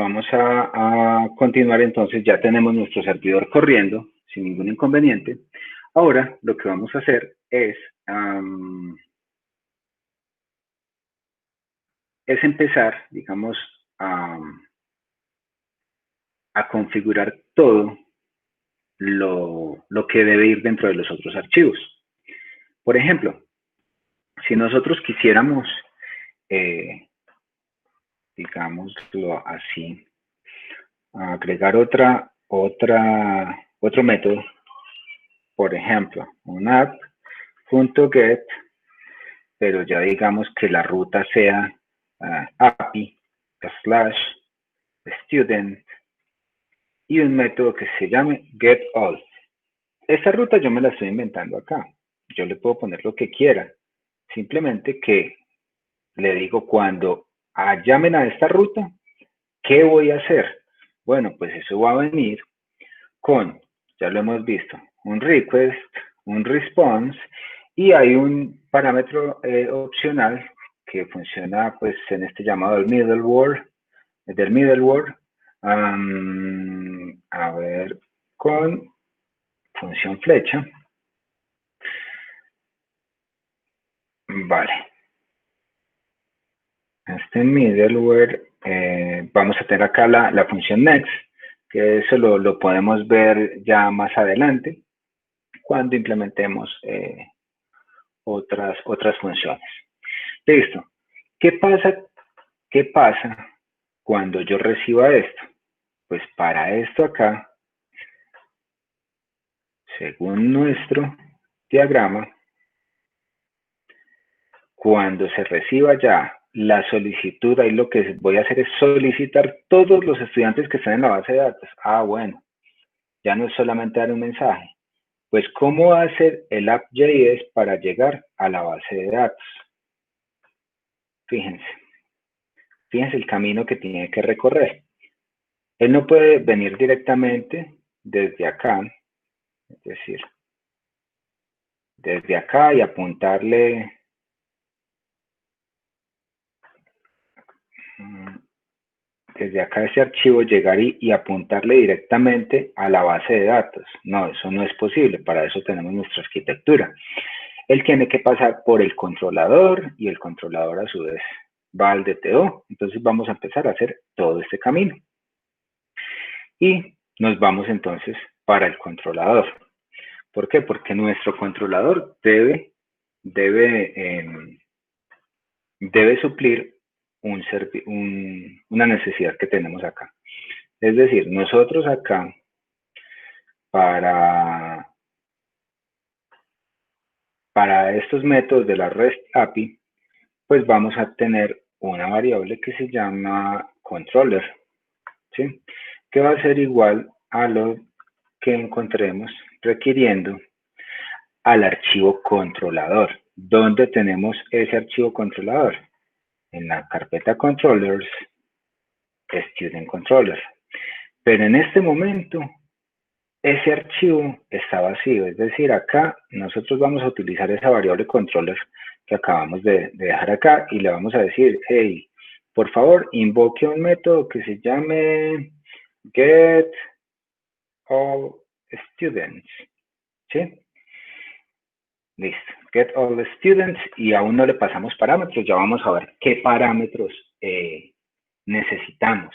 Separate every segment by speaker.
Speaker 1: vamos a continuar entonces. Ya tenemos nuestro servidor corriendo sin ningún inconveniente. Ahora lo que vamos a hacer es empezar, digamos, a configurar todo lo que debe ir dentro de los otros archivos. Por ejemplo, si nosotros quisiéramos, digámoslo así, agregar otro método, por ejemplo, un app.get, pero ya digamos que la ruta sea API/student y un método que se llame getAll. Esta ruta yo me la estoy inventando acá. Yo le puedo poner lo que quiera. Simplemente que le digo cuando llamen a esta ruta, ¿qué voy a hacer? Bueno, pues eso va a venir con, ya lo hemos visto, un request, un response, y hay un parámetro opcional que funciona pues en este llamado del middleware, a ver, con función flecha. Vale. Este middleware, vamos a tener acá la función next, que eso lo podemos ver ya más adelante cuando implementemos otras funciones. Listo. ¿Qué pasa cuando yo reciba esto? Pues para esto acá, según nuestro diagrama, cuando se reciba ya la solicitud, ahí lo que voy a hacer es solicitar todos los estudiantes que están en la base de datos. Bueno, ya no es solamente dar un mensaje. Pues, ¿cómo hacer el app.js para llegar a la base de datos? Fíjense el camino que tiene que recorrer. Él no puede venir directamente desde acá, es decir, desde acá y apuntarle desde acá ese archivo, llegar y apuntarle directamente a la base de datos. No, eso no es posible. Para eso tenemos nuestra arquitectura. Él tiene que pasar por el controlador y el controlador a su vez va al DTO. Entonces vamos a empezar a hacer todo este camino. Y nos vamos entonces para el controlador. ¿Por qué? Porque nuestro controlador debe suplir una necesidad que tenemos acá. Es decir, nosotros acá, para estos métodos de la REST API, pues vamos a tener una variable que se llama controller, ¿sí? Que va a ser igual a lo que encontremos requiriendo al archivo controlador. ¿Dónde tenemos ese archivo controlador? En la carpeta controllers, student controller. Pero en este momento, ese archivo está vacío. Es decir, acá nosotros vamos a utilizar esa variable controller que acabamos de dejar acá y le vamos a decir, hey, por favor, invoque un método que se llame getAllStudents, ¿sí? Listo, getAllStudents, y aún no le pasamos parámetros. Ya vamos a ver qué parámetros necesitamos,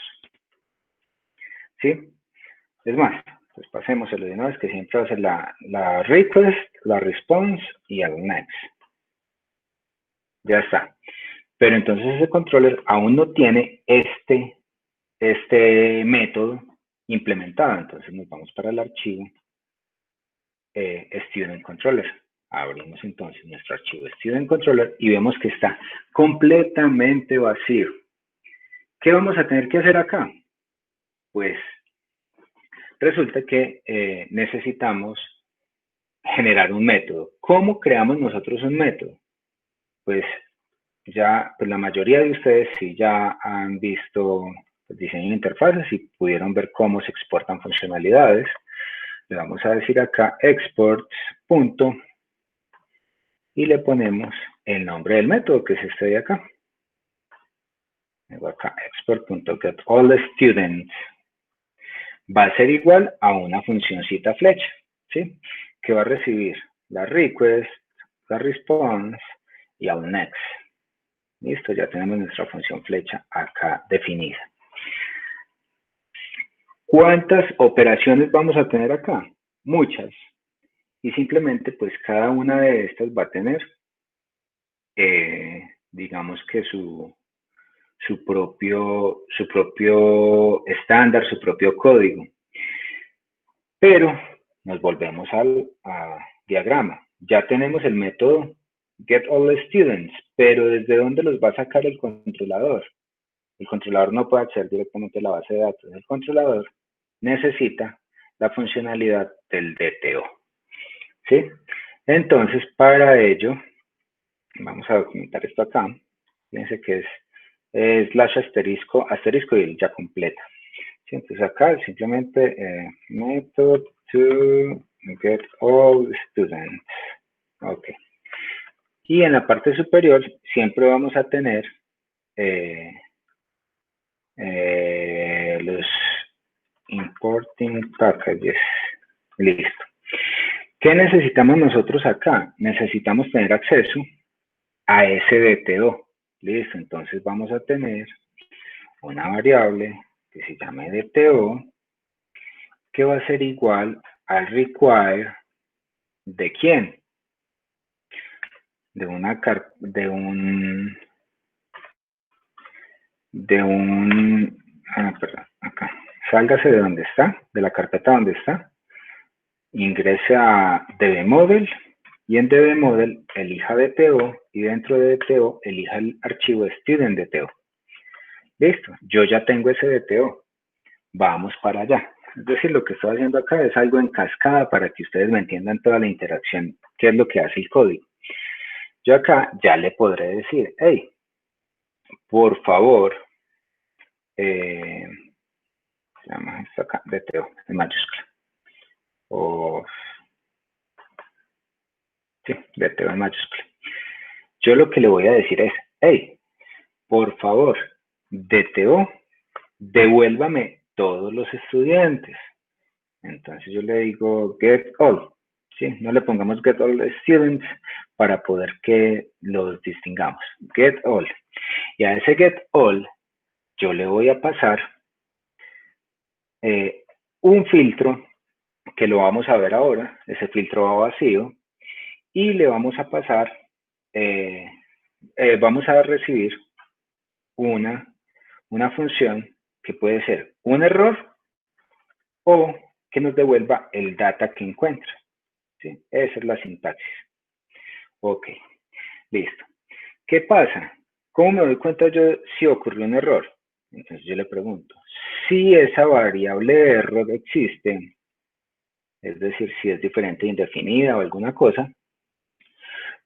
Speaker 1: ¿sí? Es más, pues pasémoselo de una vez, que siempre va a ser la request, la response y el next. Ya está. Pero entonces ese controller aún no tiene este método implementado. Entonces nos vamos para el archivo student controller. Abrimos entonces nuestro archivo student controller y vemos que está completamente vacío. ¿Qué vamos a tener que hacer acá? Pues resulta que necesitamos generar un método. ¿Cómo creamos nosotros un método? Pues ya, pues la mayoría de ustedes sí ya han visto el diseño de interfaces y pudieron ver cómo se exportan funcionalidades. Le vamos a decir acá exports. Y le ponemos el nombre del método, que es este de acá. Luego acá, export.getAllStudents. Va a ser igual a una funcioncita flecha, ¿sí? Que va a recibir la request, la response y a un next. Listo, ya tenemos nuestra función flecha acá definida. ¿Cuántas operaciones vamos a tener acá? Muchas. Y simplemente, pues, cada una de estas va a tener, digamos que su propio estándar, su propio código. Pero nos volvemos al diagrama. Ya tenemos el método getAllStudents, pero ¿desde dónde los va a sacar el controlador? El controlador no puede acceder directamente a la base de datos. El controlador necesita la funcionalidad del DTO. ¿Sí? Entonces, para ello, vamos a documentar esto acá. Fíjense que es slash asterisco, asterisco y ya completa. ¿Sí? Entonces acá simplemente method to get all students. Ok. Y en la parte superior siempre vamos a tener los importing packages. Listo. ¿Qué necesitamos nosotros acá? Necesitamos tener acceso a ese DTO. Listo. Entonces vamos a tener una variable que se llame DTO, que va a ser igual al require de quién, de un perdón, acá, sálgase de donde está, de la carpeta donde está, ingrese a dbmodel y en dbmodel elija DTO y dentro de DTO elija el archivo student.dto. Listo, yo ya tengo ese DTO, vamos para allá. Es decir, lo que estoy haciendo acá es algo en cascada para que ustedes me entiendan toda la interacción, qué es lo que hace el código. Yo acá ya le podré decir, hey, por favor, se llama esto acá, DTO, en mayúscula. Sí, DTO en mayúscula. Yo lo que le voy a decir es, hey, por favor, DTO, devuélvame todos los estudiantes. Entonces yo le digo get all. ¿Sí? No le pongamos get all students para poder que los distingamos. Get all. Y a ese get all yo le voy a pasar un filtro que lo vamos a ver ahora. Ese filtro va vacío. Y le vamos a pasar, vamos a recibir una función que puede ser un error o que nos devuelva el data que encuentra. ¿Sí? Esa es la sintaxis. Ok, listo. ¿Qué pasa? ¿Cómo me doy cuenta yo si ocurrió un error? Entonces yo le pregunto, si esa variable de error existe, es decir, si es diferente, indefinida o alguna cosa,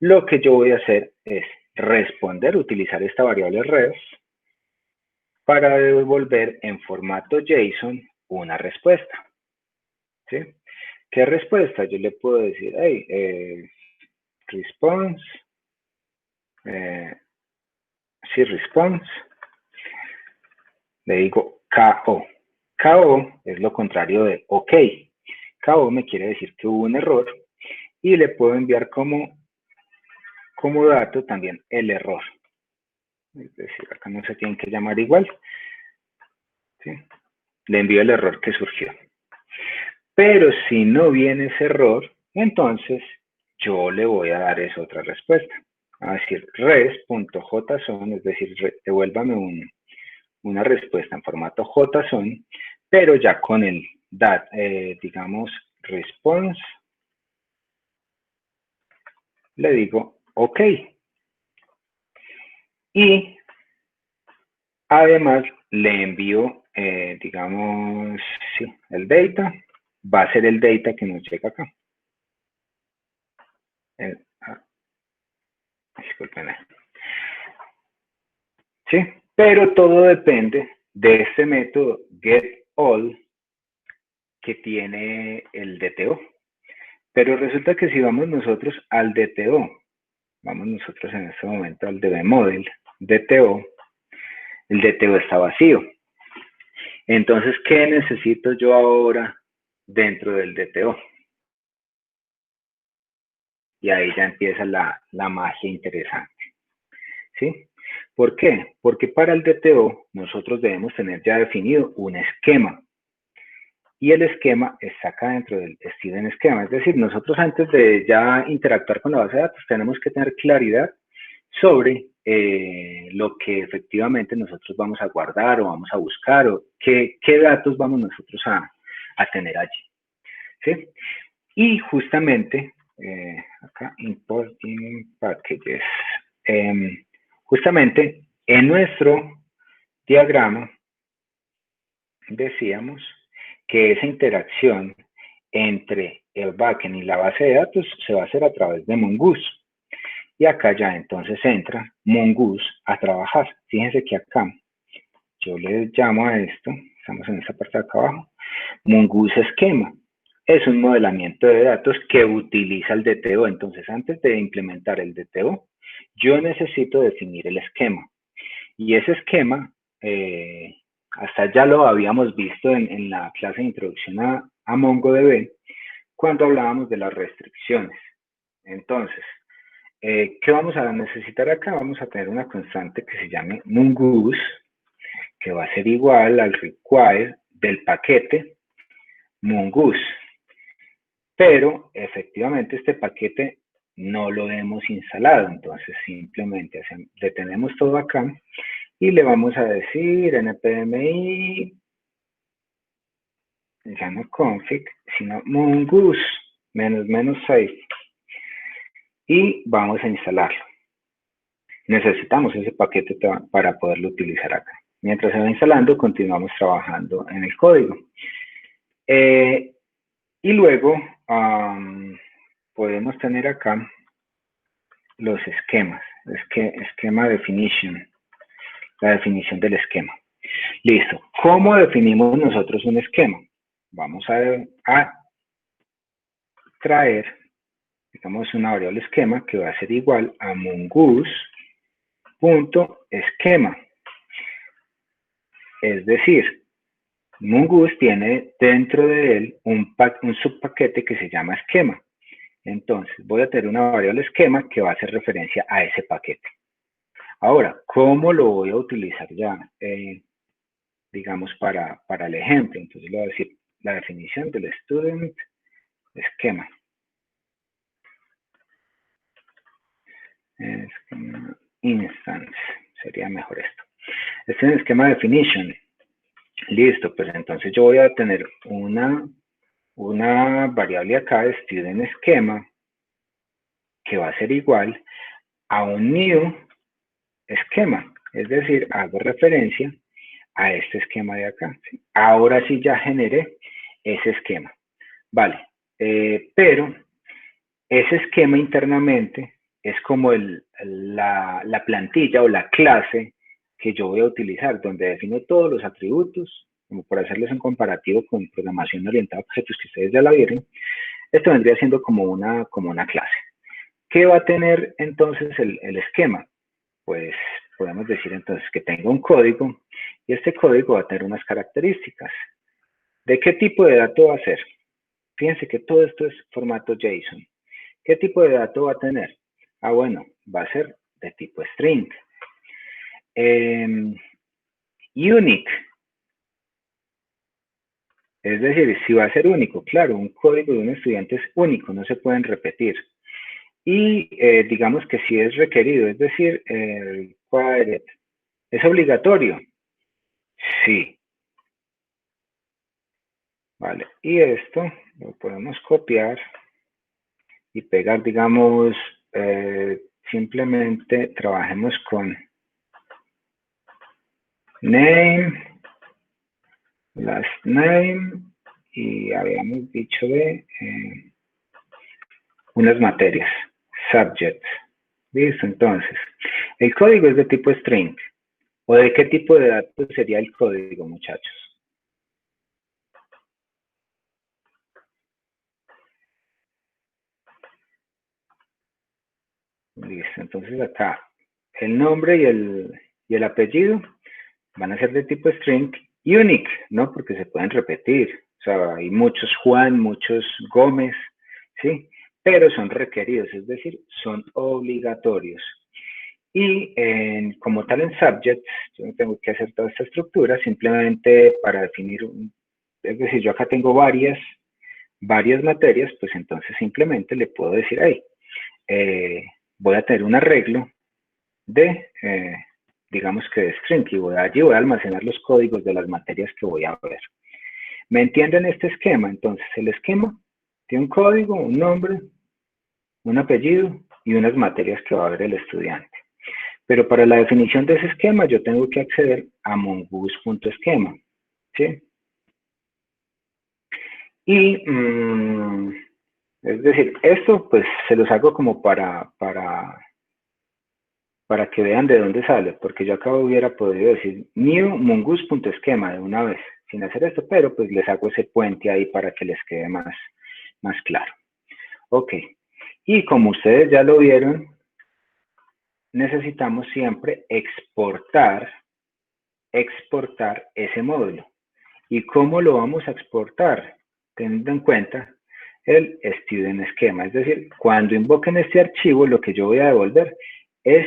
Speaker 1: lo que yo voy a hacer es responder, utilizar esta variable res para devolver en formato JSON una respuesta. ¿Sí? ¿Qué respuesta? Yo le puedo decir, hey, response, sí, response, le digo KO. KO es lo contrario de OK. KO me quiere decir que hubo un error y le puedo enviar como dato también el error. Es decir, acá no se tienen que llamar igual. ¿Sí? Le envío el error que surgió. Pero si no viene ese error, entonces yo le voy a dar esa otra respuesta. A decir res.json, es decir, devuélvame una respuesta en formato JSON, pero ya con el digamos, response, le digo OK. Y además le envío, digamos, sí, el data, va a ser el data que nos llega acá. Disculpen. ¿Sí? Pero todo depende de este método getAll que tiene el DTO. Pero resulta que si vamos nosotros al DTO, vamos nosotros en este momento al dbModel, DTO, el DTO está vacío. Entonces, ¿qué necesito yo ahora dentro del DTO? Y ahí ya empieza la magia interesante, ¿sí? ¿Por qué? Porque para el DTO nosotros debemos tener ya definido un esquema. Y el esquema está acá dentro del student esquema. Es decir, nosotros antes de ya interactuar con la base de datos tenemos que tener claridad sobre lo que efectivamente nosotros vamos a guardar o vamos a buscar o qué datos vamos nosotros a tener allí. ¿Sí? Y justamente, acá, importing packages, justamente en nuestro diagrama decíamos que esa interacción entre el backend y la base de datos se va a hacer a través de Mongoose. Y acá ya entonces entra Mongoose a trabajar. Fíjense que acá yo le llamo a esto, estamos en esta parte de acá abajo, Mongoose esquema. Es un modelamiento de datos que utiliza el DTO. Entonces, antes de implementar el DTO, yo necesito definir el esquema. Y ese esquema, hasta ya lo habíamos visto en la clase de introducción a MongoDB, cuando hablábamos de las restricciones. Entonces, ¿qué vamos a necesitar acá? Vamos a tener una constante que se llame Mongoose, que va a ser igual al require del paquete Mongoose. Pero efectivamente este paquete no lo hemos instalado, entonces simplemente detenemos todo acá y le vamos a decir npmi, ya no config, sino mongoose, --safe, y vamos a instalarlo. Necesitamos ese paquete para poderlo utilizar acá. Mientras se va instalando, continuamos trabajando en el código. Y luego podemos tener acá los esquemas, esquema definition, la definición del esquema. Listo. ¿Cómo definimos nosotros un esquema? Vamos a traer, digamos, una variable esquema que va a ser igual a mongoose.esquema. Es decir, Mongoose tiene dentro de él un subpaquete que se llama esquema. Entonces, voy a tener una variable esquema que va a hacer referencia a ese paquete. Ahora, ¿cómo lo voy a utilizar ya? Digamos, para el ejemplo. Entonces, le voy a decir la definición del student esquema. Esquema instance. Sería mejor esto. Este es el esquema definition. Listo, pues entonces yo voy a tener una variable acá de student esquema que va a ser igual a un new esquema. Es decir, hago referencia a este esquema de acá. ¿Sí? Ahora sí ya generé ese esquema. Vale, pero ese esquema internamente es como la plantilla o la clase que yo voy a utilizar, donde defino todos los atributos, como por hacerles un comparativo con programación orientada a objetos que ustedes ya la vieron. Esto vendría siendo como una clase. ¿Qué va a tener entonces el esquema? Pues podemos decir entonces que tenga un código y este código va a tener unas características. ¿De qué tipo de dato va a ser? Fíjense que todo esto es formato JSON. ¿Qué tipo de dato va a tener? Ah, bueno, va a ser de tipo string. Unique. Es decir, si va a ser único, claro, un código de un estudiante es único, no se pueden repetir. Y digamos que si es requerido, es decir, required. ¿Es obligatorio? Sí. Vale, y esto lo podemos copiar y pegar, digamos, simplemente trabajemos con name, last name, y habíamos dicho de unas materias, subjects. Listo, entonces, el código es de tipo string. ¿O de qué tipo de datos sería el código, muchachos? Listo, entonces acá, el nombre y el apellido van a ser de tipo string unique, ¿no? Porque se pueden repetir. O sea, hay muchos Juan, muchos Gómez, ¿sí? Pero son requeridos, es decir, son obligatorios. Y como tal en subjects, yo no tengo que hacer toda esta estructura, simplemente para definir, es decir, yo acá tengo varias materias, pues entonces simplemente le puedo decir ahí, voy a tener un arreglo de, digamos que de string, y allí voy a almacenar los códigos de las materias que voy a ver. ¿Me entienden este esquema? Entonces, el esquema tiene un código, un nombre, un apellido y unas materias que va a ver el estudiante. Pero para la definición de ese esquema, yo tengo que acceder a mongoose.schema, ¿sí? Y, es decir, esto pues se los hago como para que vean de dónde sale, porque yo acá hubiera podido decir new mongoose.schema de una vez, sin hacer esto, pero pues les hago ese puente ahí para que les quede más claro. Ok, y como ustedes ya lo vieron, necesitamos siempre exportar ese módulo. ¿Y cómo lo vamos a exportar? Teniendo en cuenta el student schema, es decir, cuando invoquen este archivo, lo que yo voy a devolver es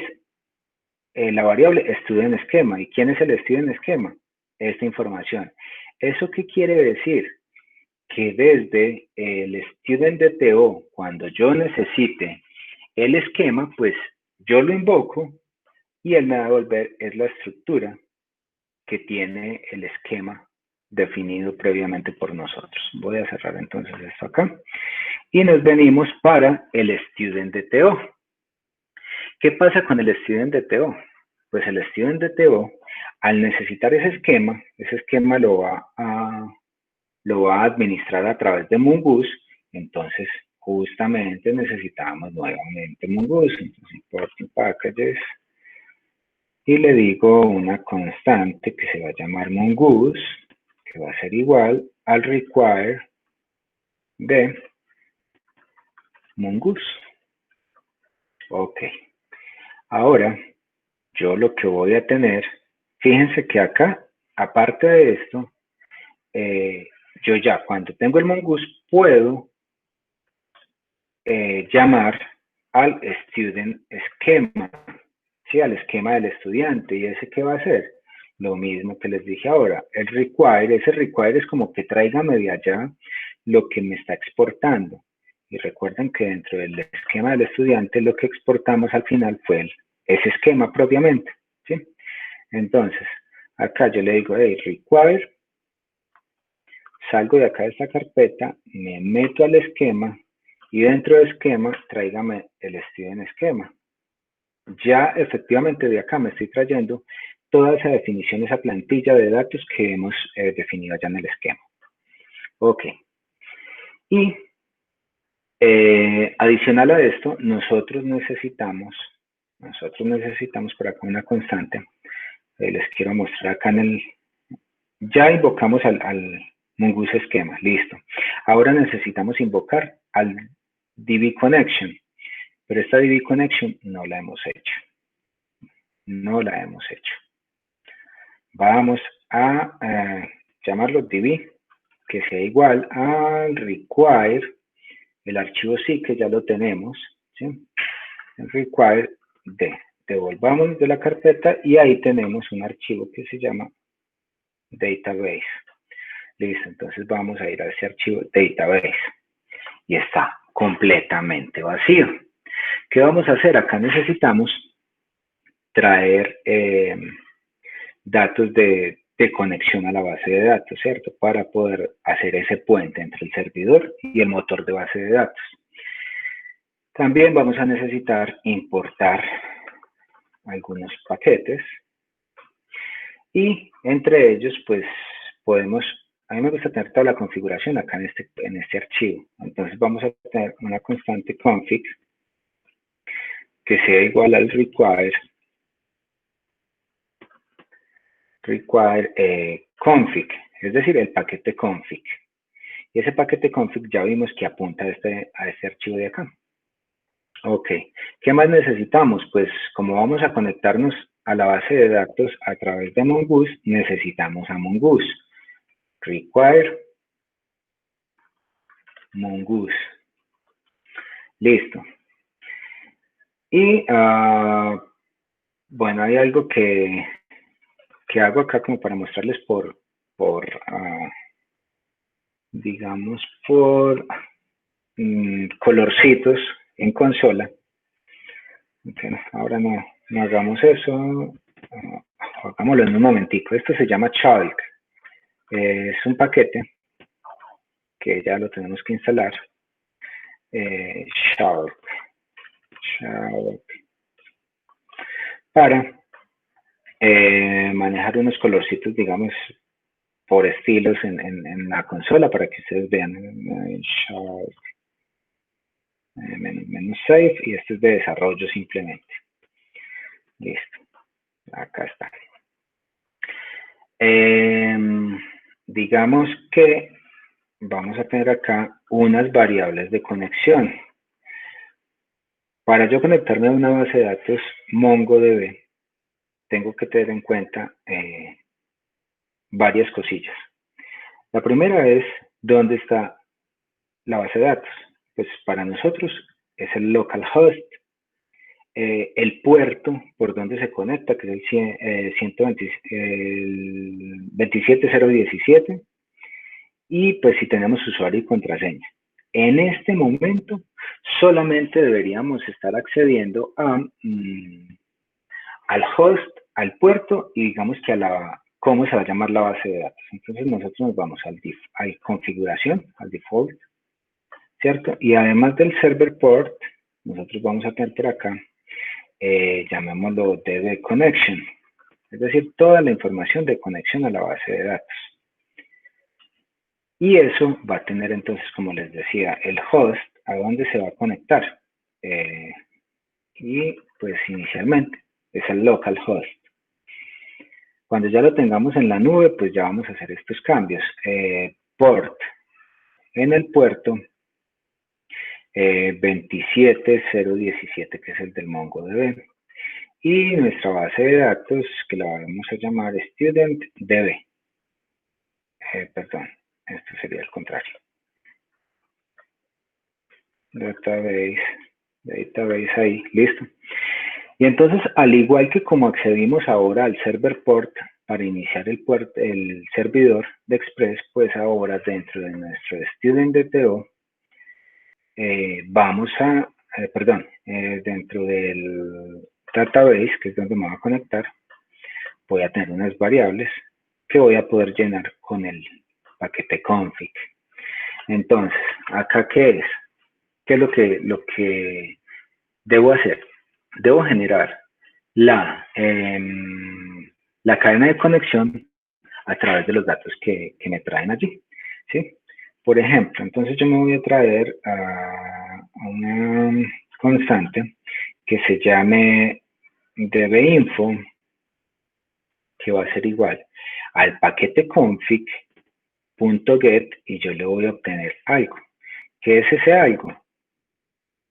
Speaker 1: la variable student schema. ¿Y quién es el student schema? Esta información. ¿Eso qué quiere decir? Que desde el student.to, cuando yo necesite el esquema, pues yo lo invoco y él me va a devolver es la estructura que tiene el esquema definido previamente por nosotros. Voy a cerrar entonces esto acá. Y nos venimos para el student.to. ¿Qué pasa con el student.to? Pues el student.to, al necesitar ese esquema lo va a administrar a través de Mongoose. Entonces, justamente necesitamos nuevamente Mongoose. Entonces, importing packages. Y le digo una constante que se va a llamar mongoose, que va a ser igual al require de mongoose. Ok. Ahora, yo lo que voy a tener, fíjense que acá, aparte de esto, yo ya cuando tengo el mongoose puedo llamar al student schema, ¿sí? Al esquema del estudiante. ¿Y ese qué va a hacer? Lo mismo que les dije ahora, el require, ese require es como que tráigame de allá lo que me está exportando. Y recuerden que dentro del esquema del estudiante lo que exportamos al final fue ese esquema propiamente, ¿sí? Entonces, acá yo le digo, hey, require, salgo de acá de esta carpeta, me meto al esquema y dentro del esquema tráigame el student schema. Ya efectivamente de acá me estoy trayendo toda esa definición, esa plantilla de datos que hemos definido ya en el esquema. Ok. Y adicional a esto, nosotros necesitamos por acá una constante. Les quiero mostrar acá en el... Ya invocamos al mongoose esquema, listo. Ahora necesitamos invocar al DB connection, pero esta DB connection no la hemos hecho. No la hemos hecho. Vamos a llamarlo DB, que sea igual al require, el archivo sí que ya lo tenemos, ¿sí? El require de, devolvamos de la carpeta y ahí tenemos un archivo que se llama database. Listo, entonces vamos a ir a ese archivo database y está completamente vacío. ¿Qué vamos a hacer? Acá necesitamos traer datos de conexión a la base de datos, ¿cierto? Para poder hacer ese puente entre el servidor y el motor de base de datos. También vamos a necesitar importar algunos paquetes y entre ellos, pues, podemos, a mí me gusta tener toda la configuración acá en este archivo. Entonces vamos a tener una constante config que sea igual al require config, es decir, el paquete config. Y ese paquete config ya vimos que apunta a este archivo de acá. Ok, ¿qué más necesitamos? Pues como vamos a conectarnos a la base de datos a través de Mongoose, necesitamos a Mongoose. Require Mongoose. Listo. Y bueno, hay algo que hago acá como para mostrarles digamos, por colorcitos en consola. Okay, ahora no hagamos eso. Hagámoslo en un momentico. Esto se llama Chalk. Es un paquete que ya lo tenemos que instalar. Chalk. Para manejar unos colorcitos, digamos, por estilos en la consola para que ustedes vean. Sharp, menú save, y este es de desarrollo simplemente. Listo. Acá está. Digamos que vamos a tener acá unas variables de conexión. Para yo conectarme a una base de datos MongoDB, tengo que tener en cuenta varias cosillas. La primera es dónde está la base de datos. Pues para nosotros es el localhost, el puerto por donde se conecta, que es el 27017, y pues si tenemos usuario y contraseña. En este momento solamente deberíamos estar accediendo al host, al puerto, y digamos que a cómo se va a llamar la base de datos. Entonces nosotros nos vamos a configuración, al default, ¿cierto? Y además del server port, nosotros vamos a tener por acá, llamémoslo DB connection, es decir, toda la información de conexión a la base de datos. Y eso va a tener entonces, como les decía, el host a dónde se va a conectar. Y pues inicialmente es el localhost. Cuando ya lo tengamos en la nube, pues ya vamos a hacer estos cambios. Port en el puerto 27017, que es el del MongoDB. Y nuestra base de datos, que la vamos a llamar StudentDB. Perdón, esto sería el contrario. Database ahí, listo. Y entonces, al igual que como accedimos ahora al server port para iniciar el servidor de Express, pues ahora dentro de nuestro StudentDTO, vamos a, dentro del database, que es donde me voy a conectar, voy a tener unas variables que voy a poder llenar con el paquete config. Entonces, ¿acá qué es? ¿Qué es lo que debo hacer? Debo generar la cadena de conexión a través de los datos que me traen allí, ¿sí? Por ejemplo, entonces yo me voy a traer a una constante que se llame dbinfo, que va a ser igual al paquete config.get, y yo le voy a obtener algo. ¿Qué es ese algo?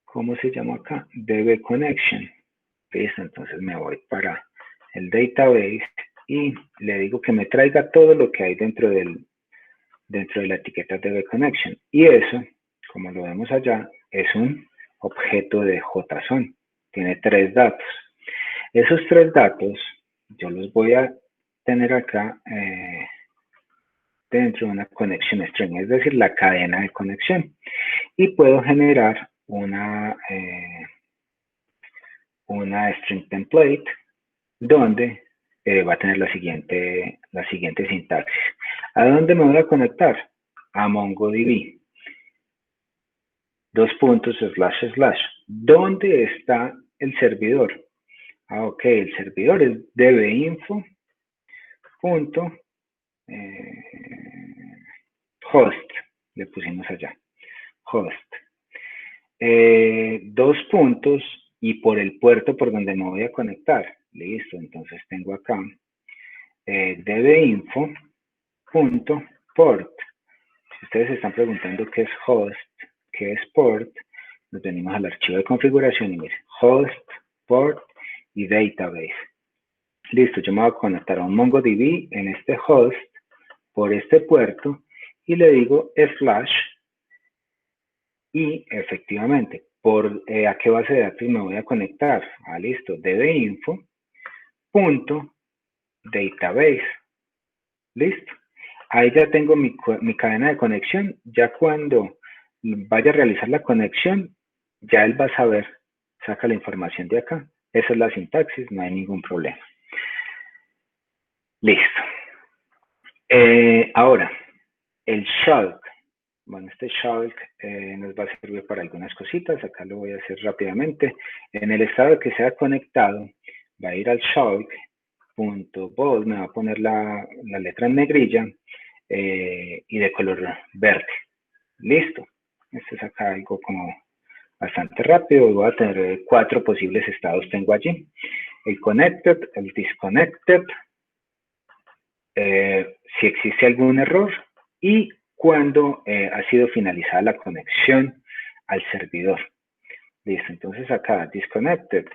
Speaker 1: ¿Cómo se llama acá? dbConnection. Listo, entonces me voy para el database y le digo que me traiga todo lo que hay dentro de la etiqueta dbConnection. Y eso, como lo vemos allá, es un objeto de JSON. Tiene 3 datos. Esos 3 datos yo los voy a tener acá dentro de una connection string, es decir, la cadena de conexión. Y puedo generar una string template donde va a tener la siguiente sintaxis. ¿A dónde me voy a conectar? A MongoDB. // ¿Dónde está el servidor? Ok, el servidor es dbinfo. Host, le pusimos allá. Host. 2 puntos, y por el puerto por donde me voy a conectar. Listo, entonces tengo acá dbinfo.port. Si ustedes se están preguntando qué es host, qué es port, nos venimos al archivo de configuración y miren, host, port y database. listo, yo me voy a conectar a un MongoDB en este host por este puerto y le digo slash y efectivamente, ¿a qué base de datos me voy a conectar? Listo, dbinfo.database. Listo. Ahí ya tengo mi cadena de conexión. Ya cuando vaya a realizar la conexión, ya él va a saber, saca la información de acá. Esa es la sintaxis, no hay ningún problema. Listo. Ahora, el shulk. Bueno, este shulk nos va a servir para algunas cositas. Acá lo voy a hacer rápidamente. En el estado que sea conectado, va a ir al shulk.bold, me va a poner la letra en negrilla y de color verde. Listo. Esto es acá algo como bastante rápido. Voy a tener 4 posibles estados tengo allí. El connected, el disconnected, si existe algún error y cuando ha sido finalizada la conexión al servidor. Listo, entonces acá disconnected,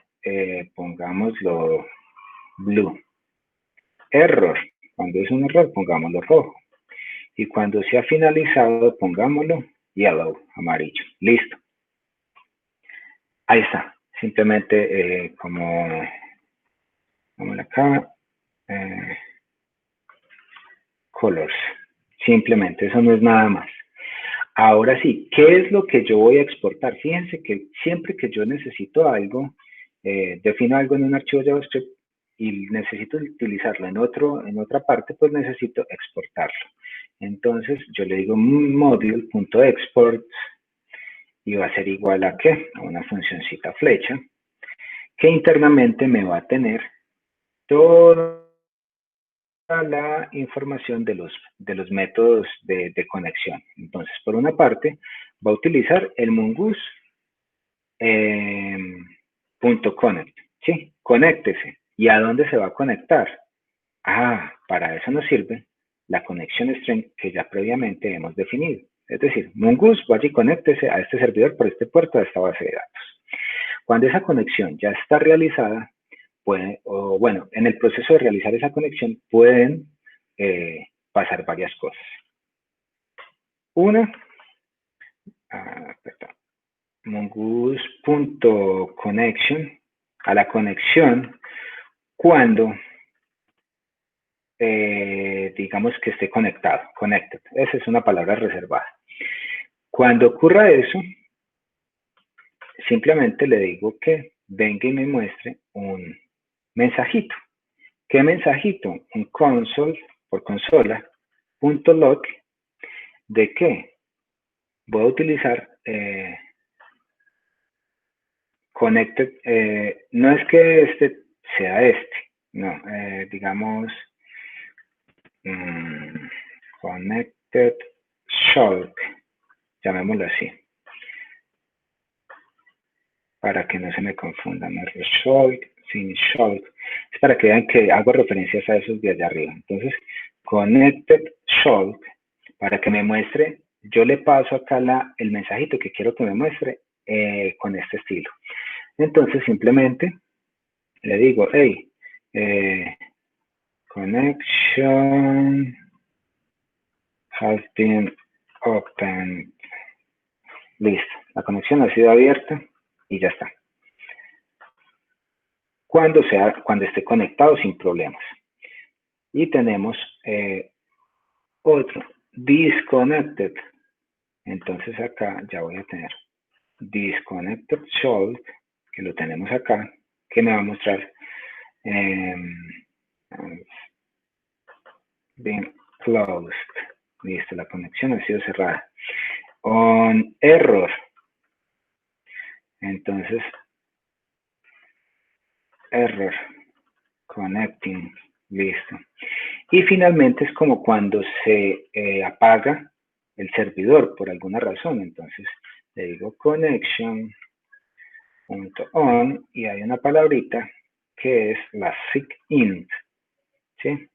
Speaker 1: pongámoslo blue. Error, cuando es un error pongámoslo rojo. Y cuando se ha finalizado pongámoslo yellow, amarillo. Listo. Ahí está. Simplemente como acá, colors. Simplemente, eso no es nada más. Ahora sí, ¿qué es lo que yo voy a exportar? Fíjense que siempre que yo necesito algo, defino algo en un archivo JavaScript y necesito utilizarlo en otra parte, pues necesito exportarlo. Entonces yo le digo module.export y va a ser igual a ¿qué? A una funcioncita flecha que internamente me va a tener toda la información de los métodos de conexión. Entonces, por una parte, va a utilizar el mongoose .connect, ¿sí? Conéctese. ¿Y a dónde se va a conectar? Para eso nos sirve la conexión string que ya previamente hemos definido. Es decir, mongoose, vaya y conéctese a este servidor por este puerto de esta base de datos. Cuando esa conexión ya está realizada, en el proceso de realizar esa conexión pueden pasar varias cosas. Una, mongoose.connection, a la conexión cuando digamos que esté conectado, connected. Esa es una palabra reservada. Cuando ocurra eso, simplemente le digo que venga y me muestre un mensajito. ¿Qué mensajito? Un console, por consola.log, ¿de qué? Voy a utilizar connected, no es que este sea no, digamos connected shulk, llamémoslo así, para que no se me confundan, shulk sin shulk, es para que vean que hago referencias a esos de allá arriba. Entonces, connected shulk, para que me muestre, yo le paso acá el mensajito que quiero que me muestre con este estilo. Entonces, simplemente le digo, hey, connection has been opened. Listo, la conexión ha sido abierta y ya está. Cuando esté conectado sin problemas. Y tenemos otro, disconnected. Entonces acá ya voy a tener disconnected shulk, que lo tenemos acá, que me va a mostrar been closed. Listo, la conexión ha sido cerrada. On error. Entonces, error connecting. Listo. Y finalmente es como cuando se apaga el servidor por alguna razón. Entonces, le digo connection.on y hay una palabrita que es la sigint, ¿sí?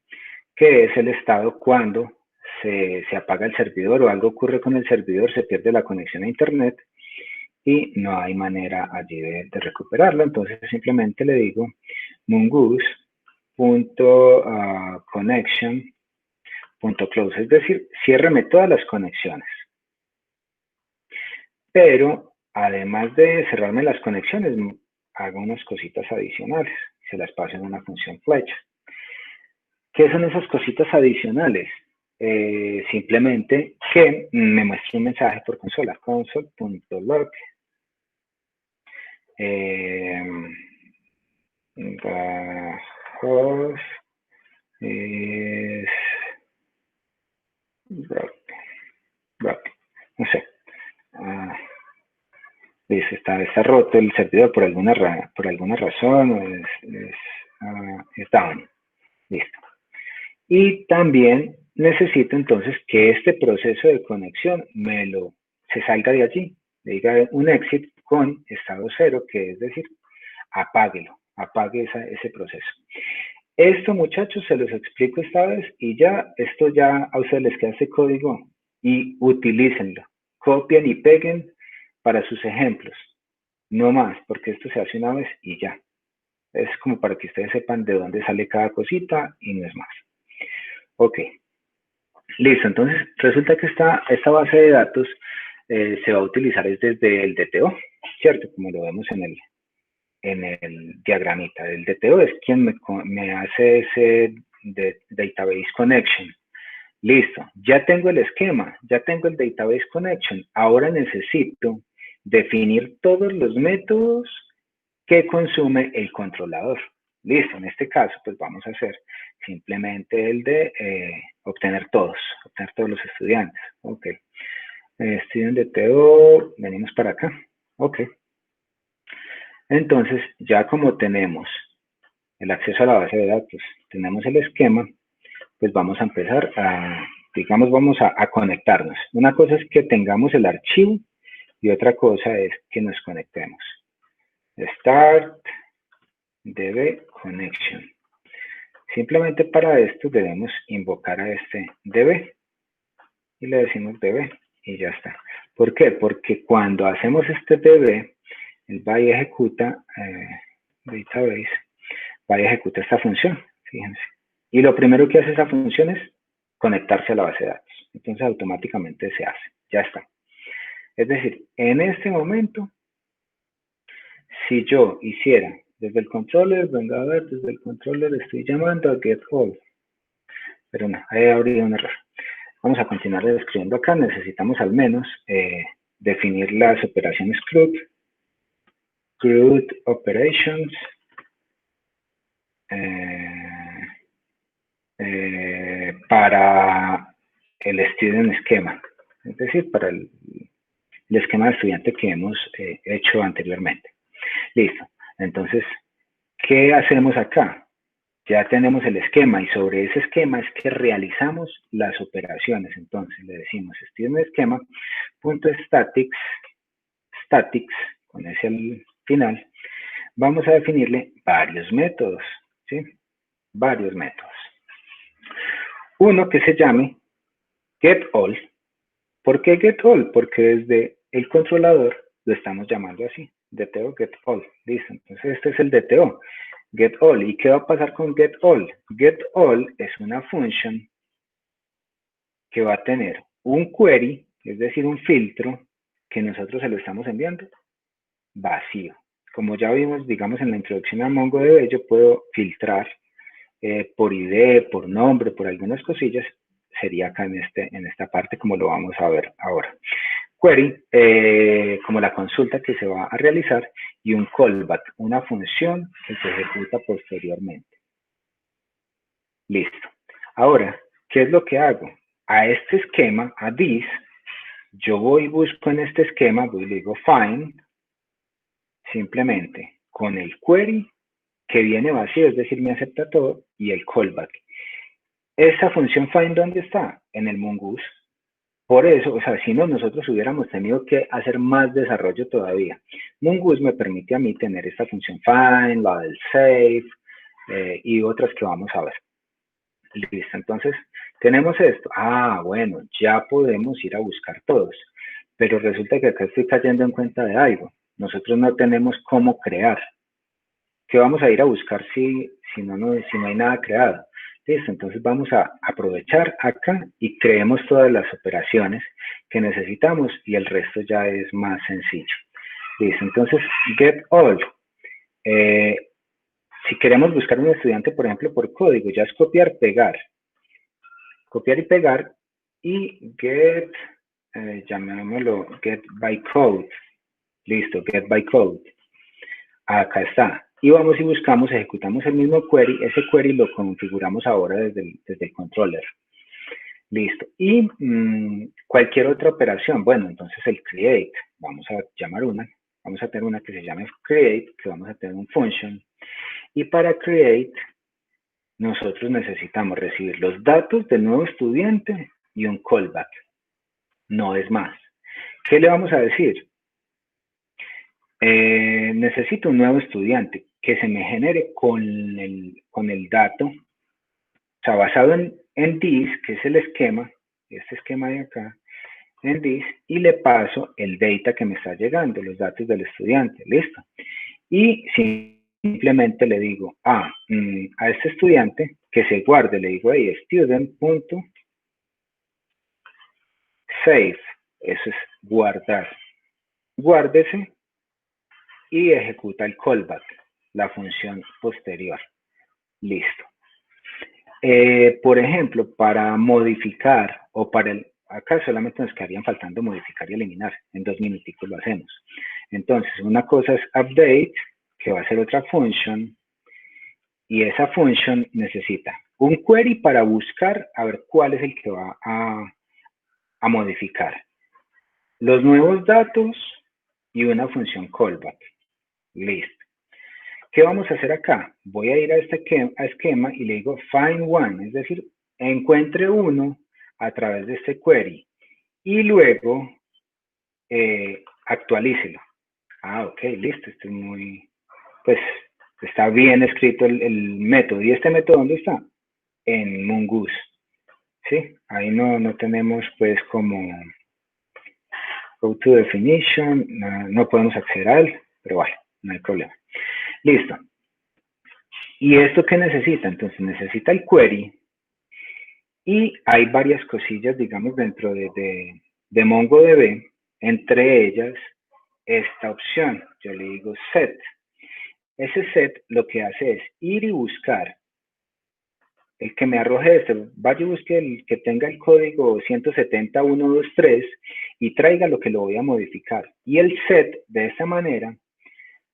Speaker 1: Que es el estado cuando se apaga el servidor o algo ocurre con el servidor, se pierde la conexión a internet y no hay manera allí de recuperarlo. Entonces simplemente le digo mongoose. connection.close, es decir, ciérrame todas las conexiones. Pero además de cerrarme las conexiones, hago unas cositas adicionales. Se las paso en una función flecha. ¿Qué son esas cositas adicionales? Simplemente que me muestre un mensaje por consola, console.log. The host is broken. No sé. Listo, está roto el servidor por alguna razón, es down. Listo. Y también necesito entonces que este proceso de conexión se salga de allí, le diga un exit con estado 0, que es decir, apague ese proceso. Esto, muchachos, se los explico esta vez y esto ya a ustedes les queda ese código y utilícenlo. Copien y peguen para sus ejemplos. No más, porque esto se hace una vez y ya. Es como para que ustedes sepan de dónde sale cada cosita y no es más. Ok. Listo, entonces resulta que esta base de datos se va a utilizar desde el DTO, ¿cierto? Como lo vemos en el diagramita. El DTO es quien me hace ese database connection. Listo, ya tengo el esquema, ya tengo el database connection. Ahora necesito definir todos los métodos que consume el controlador. Listo, en este caso, pues vamos a hacer simplemente el de obtener todos los estudiantes. Ok. Student DTO, venimos para acá. Ok. Entonces, ya como tenemos el acceso a la base de datos, tenemos el esquema, pues vamos a empezar vamos a conectarnos. Una cosa es que tengamos el archivo y otra cosa es que nos conectemos. Start db connection. Simplemente para esto debemos invocar a este db y le decimos db y ya está. ¿Por qué? Porque cuando hacemos este db, él va y ejecuta database, va y ejecuta esta función, fíjense. Y lo primero que hace esa función es conectarse a la base de datos. Entonces automáticamente se hace, ya está. Es decir, en este momento, si yo hiciera desde el controller, venga a ver, desde el controller estoy llamando a getAll. Pero no, ahí habría un error. Vamos a continuar escribiendo acá. Necesitamos al menos definir las operaciones CRUD operations, para el student esquema, es decir, para el esquema de estudiante que hemos hecho anteriormente. Listo. Entonces, ¿qué hacemos acá? Ya tenemos el esquema y sobre ese esquema es que realizamos las operaciones. Entonces, le decimos student esquema.statics, con ese al final, vamos a definirle varios métodos, ¿sí? Varios métodos. Uno que se llame getAll. ¿Por qué getAll? Porque desde el controlador lo estamos llamando así, DTO getAll. Listo, entonces este es el DTO, getAll. ¿Y qué va a pasar con getAll? getAll es una función que va a tener un query, es decir, un filtro, que nosotros se lo estamos enviando vacío. Como ya vimos, digamos, en la introducción a MongoDB, yo puedo filtrar por ID, por nombre, por algunas cosillas. Sería acá en esta parte, como lo vamos a ver ahora. Query, como la consulta que se va a realizar, y un callback, una función que se ejecuta posteriormente. Listo. Ahora, ¿qué es lo que hago? A este esquema, a this, yo voy y busco en este esquema, voy y le digo find, simplemente con el query que viene vacío, es decir, me acepta todo, y el callback. Esa función find, ¿dónde está? En el Mongoose. Por eso, o sea, si no, nosotros hubiéramos tenido que hacer más desarrollo todavía. Mongoose me permite a mí tener esta función find, la del save, y otras que vamos a ver. Listo, entonces, tenemos esto. Bueno, ya podemos ir a buscar todos. Pero resulta que acá estoy cayendo en cuenta de algo. Nosotros no tenemos cómo crear. ¿qué vamos a ir a buscar si no hay nada creado? Listo, entonces vamos a aprovechar acá y creemos todas las operaciones que necesitamos y el resto ya es más sencillo. Listo, entonces get all. Si queremos buscar un estudiante, por ejemplo, por código, ya es copiar, pegar. Copiar y pegar y get, llamémoslo get by code. Listo, get by code. Acá está. Y vamos y buscamos, ejecutamos el mismo query. Ese query lo configuramos ahora desde el controller. Listo. Y cualquier otra operación. Bueno, entonces el create. Vamos a llamar una. Vamos a tener una que se llame create, que vamos a tener un function. Y para create, nosotros necesitamos recibir los datos del nuevo estudiante y un callback. No es más. ¿Qué le vamos a decir? Necesito un nuevo estudiante que se me genere con el dato, o sea, basado en this, que es el esquema, este esquema de acá, en this, y le paso el data que me está llegando, los datos del estudiante, listo. Y simplemente le digo a este estudiante que se guarde, le digo ahí student.save, eso es guardar. Guárdese y ejecuta el callback, la función posterior. Listo. Por ejemplo, para modificar o para acá solamente nos quedarían faltando modificar y eliminar. En 2 minuticos lo hacemos. Entonces, una cosa es update, que va a ser otra function, y esa function necesita un query para buscar a ver cuál es el que va a modificar. Los nuevos datos y una función callback. Listo. ¿Qué vamos a hacer acá? Voy a ir a este esquema y le digo find one, es decir, encuentre uno a través de este query y luego actualícelo. Ah, ok, listo, esto es muy, pues está bien escrito el método. ¿Y este método dónde está? En Mongoose. ¿Sí? Ahí no tenemos pues como go to definition, no podemos acceder a él, pero bueno, no hay problema. Listo. ¿Y esto qué necesita? Entonces necesita el query y hay varias cosillas, digamos, dentro de MongoDB, entre ellas esta opción. Yo le digo set. Ese set lo que hace es ir y buscar el que me arroje este, vaya y busque el que tenga el código 170.123 y traiga lo que lo voy a modificar. Y el set, de esta manera,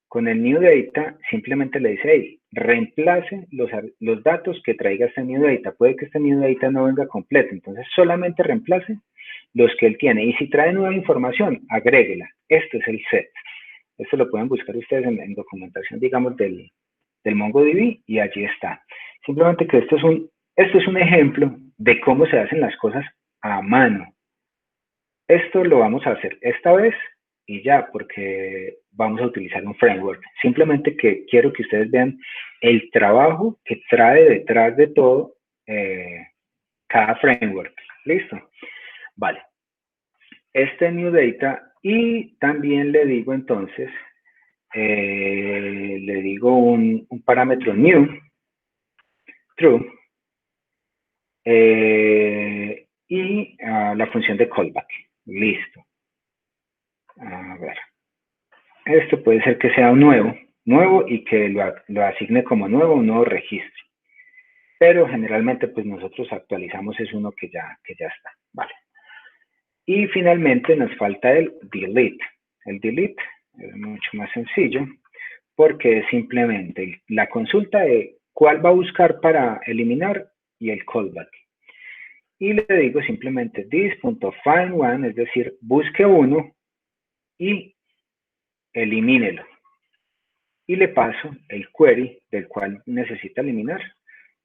Speaker 1: con el new data, simplemente le dice, hey, reemplace los datos que traiga este new data. Puede que este new data no venga completo, entonces solamente reemplace los que él tiene. Y si trae nueva información, agréguela. Este es el set. Esto lo pueden buscar ustedes en documentación, digamos, del MongoDB y allí está. Simplemente que esto es un ejemplo de cómo se hacen las cosas a mano. Esto lo vamos a hacer esta vez y ya, porque vamos a utilizar un framework. Simplemente que quiero que ustedes vean el trabajo que trae detrás de todo cada framework. ¿Listo? Vale. Este new data y también le digo entonces, le digo un parámetro new, true, y la función de callback. Listo. A ver. Esto puede ser que sea un nuevo y que lo asigne como un nuevo registro. Pero generalmente pues nosotros actualizamos es uno que ya está. Vale. Y finalmente nos falta el delete. El delete es mucho más sencillo porque es simplemente la consulta de cuál va a buscar para eliminar y el callback. Y le digo simplemente this.findOne, es decir, busque uno y elimínelo. Y le paso el query del cual necesita eliminar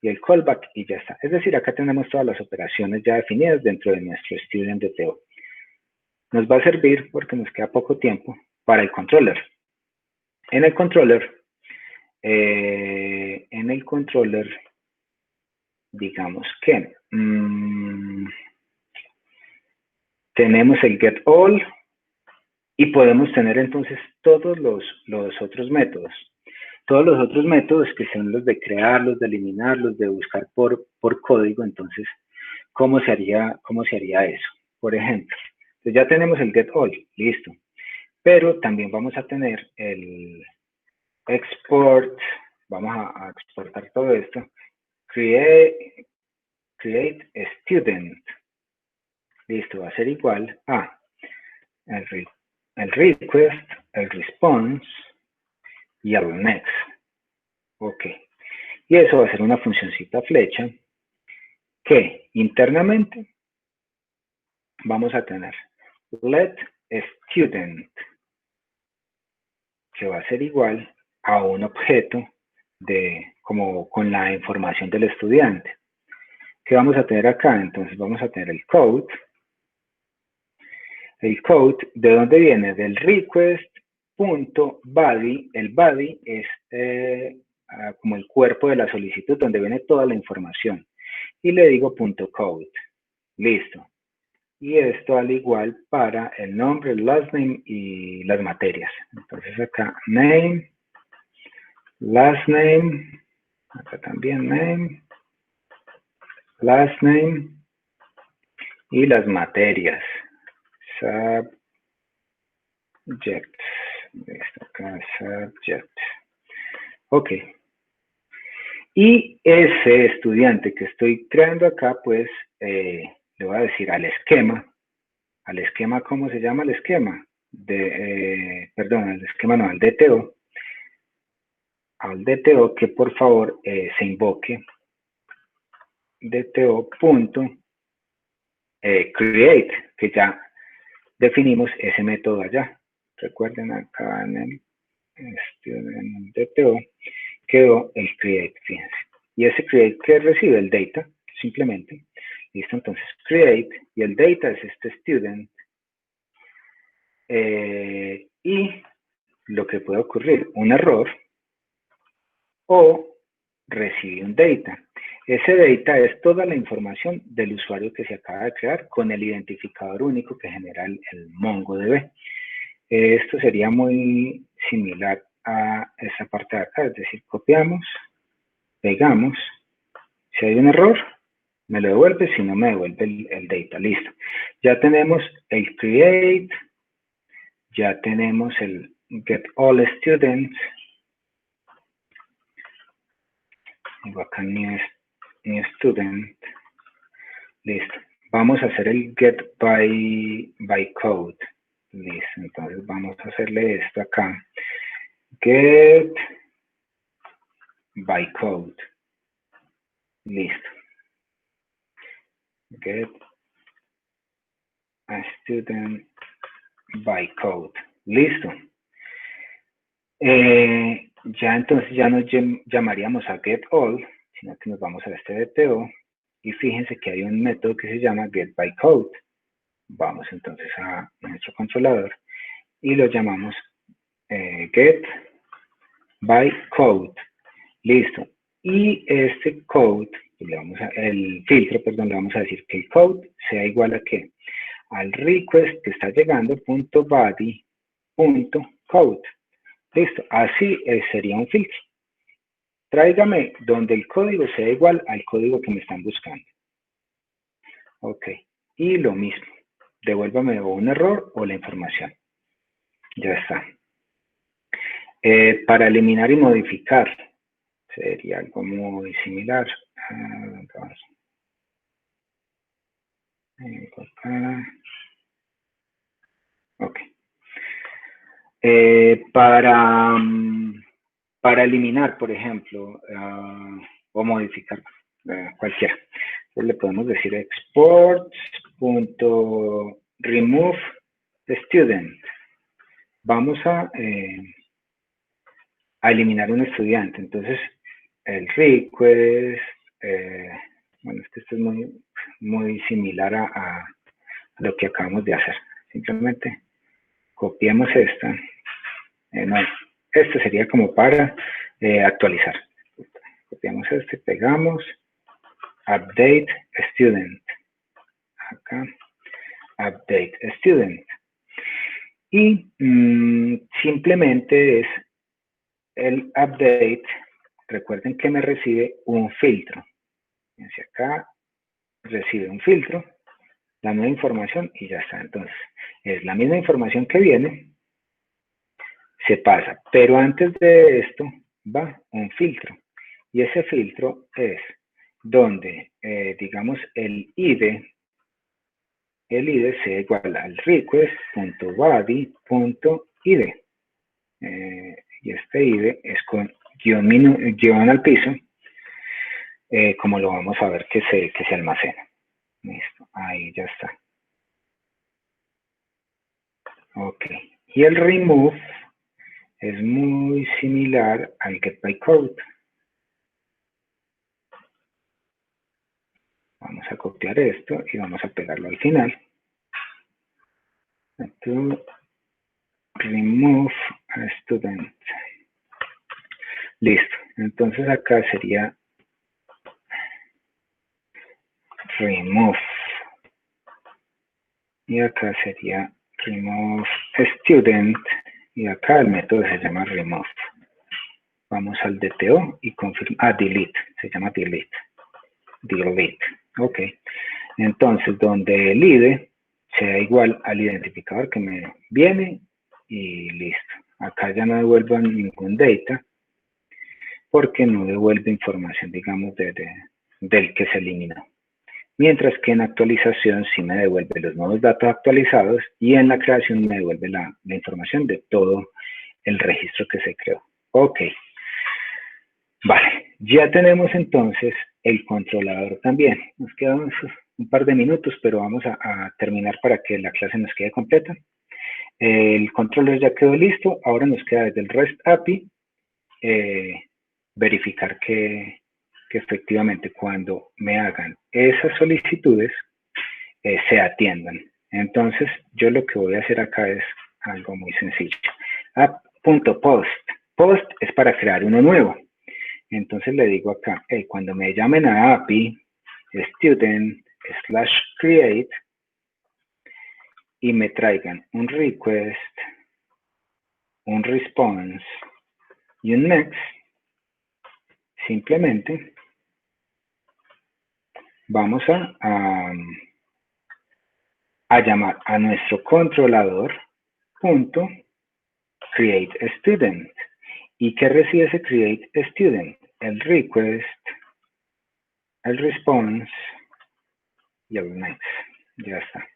Speaker 1: y el callback y ya está. Es decir, acá tenemos todas las operaciones ya definidas dentro de nuestro student.to. Nos va a servir porque nos queda poco tiempo para el controller. En el controller, digamos que tenemos el getAll y podemos tener entonces todos los otros métodos. Todos los otros métodos que son los de crearlos, de eliminarlos, de buscar por código, entonces, ¿cómo se haría eso? Por ejemplo, pues ya tenemos el getAll, listo. Pero también vamos a tener el export, vamos a exportar todo esto, create student, listo, va a ser igual a el request, el response y el next, ok, y eso va a ser una funcioncita flecha que internamente vamos a tener let student, que va a ser igual a un objeto como con la información del estudiante. ¿Qué vamos a tener acá? Entonces vamos a tener el code. El code, ¿de dónde viene? Del request.body. El body es como el cuerpo de la solicitud donde viene toda la información. Y le digo .code. Listo. Y esto al igual para el nombre, el last name y las materias. Entonces acá name, last name, acá también name, last name y las materias. Subject. Acá, subject. Ok. Y ese estudiante que estoy creando acá, pues, le voy a decir al esquema, ¿cómo se llama el esquema? Perdón, el esquema no, al DTO. Al DTO que por favor se invoque DTO.create, que ya definimos ese método allá. Recuerden acá en el DTO quedó el create, fíjense. Y ese create que recibe el data, simplemente. Listo, entonces create, y el data es este student. Y lo que puede ocurrir, un error, o recibe un data. Ese data es toda la información del usuario que se acaba de crear con el identificador único que genera el MongoDB. Esto sería muy similar a esa parte de acá, es decir, copiamos, pegamos, si hay un error, me lo devuelve, si no me devuelve el data, listo. Ya tenemos el create, ya tenemos el get all students, digo acá new student, listo. Vamos a hacer el get by code, listo. Entonces vamos a hacerle esto acá, get by code, listo. Get a student by code, listo. Ya entonces ya nos llamaríamos a get all, sino que nos vamos a este DTO y fíjense que hay un método que se llama get by code. Vamos entonces a nuestro controlador y lo llamamos get by code. Listo. Y este code, el filtro, perdón, le vamos a decir que el code sea igual a qué? Al request que está llegando .body.code. Listo. Así sería un filtro. Tráigame donde el código sea igual al código que me están buscando. Ok. Y lo mismo. Devuélvame o un error o la información. Ya está. Para eliminar y modificar sería algo muy similar. Ok. Para eliminar, por ejemplo, o modificar, cualquiera. Pues le podemos decir exports.remove student. Vamos a eliminar un estudiante. Entonces, el request, bueno, esto es muy similar a lo que acabamos de hacer. Simplemente copiamos esta. No, esto sería como para actualizar. Copiamos este, pegamos, update student. Acá, update student. Y simplemente es el update, recuerden que me recibe un filtro. Fíjense acá, recibe un filtro, la nueva información y ya está. Entonces, es la misma información que viene, se pasa, pero antes de esto va un filtro. Y ese filtro es donde, digamos, el ID sea igual al request.body.id. Y este ID es con guión al piso, como lo vamos a ver que se almacena. Listo, ahí ya está. Ok, y el remove es muy similar al get by code. Vamos a copiar esto y vamos a pegarlo al final. Entonces, remove a student. Listo, entonces acá sería remove y acá sería remove student y acá el método se llama remove. Vamos al DTO y confirma, delete, se llama delete, ok. Entonces donde el ID sea igual al identificador que me viene y listo. Acá ya no devuelvo ningún data porque no devuelve información, digamos, del que se eliminó. Mientras que en actualización sí me devuelve los nuevos datos actualizados y en la creación me devuelve la información de todo el registro que se creó. Ok. Vale, ya tenemos entonces el controlador también. Nos quedan un par de minutos, pero vamos a terminar para que la clase nos quede completa. El controller ya quedó listo. Ahora nos queda desde el REST API verificar que efectivamente cuando me hagan esas solicitudes se atiendan. Entonces, yo lo que voy a hacer acá es algo muy sencillo. App.post. Post es para crear uno nuevo. Entonces le digo acá, cuando me llamen a API, student/create, y me traigan un request, un response y un next, simplemente vamos a llamar a nuestro controlador punto create student. ¿Y qué recibe ese create student? El request, el response y el next. Ya está.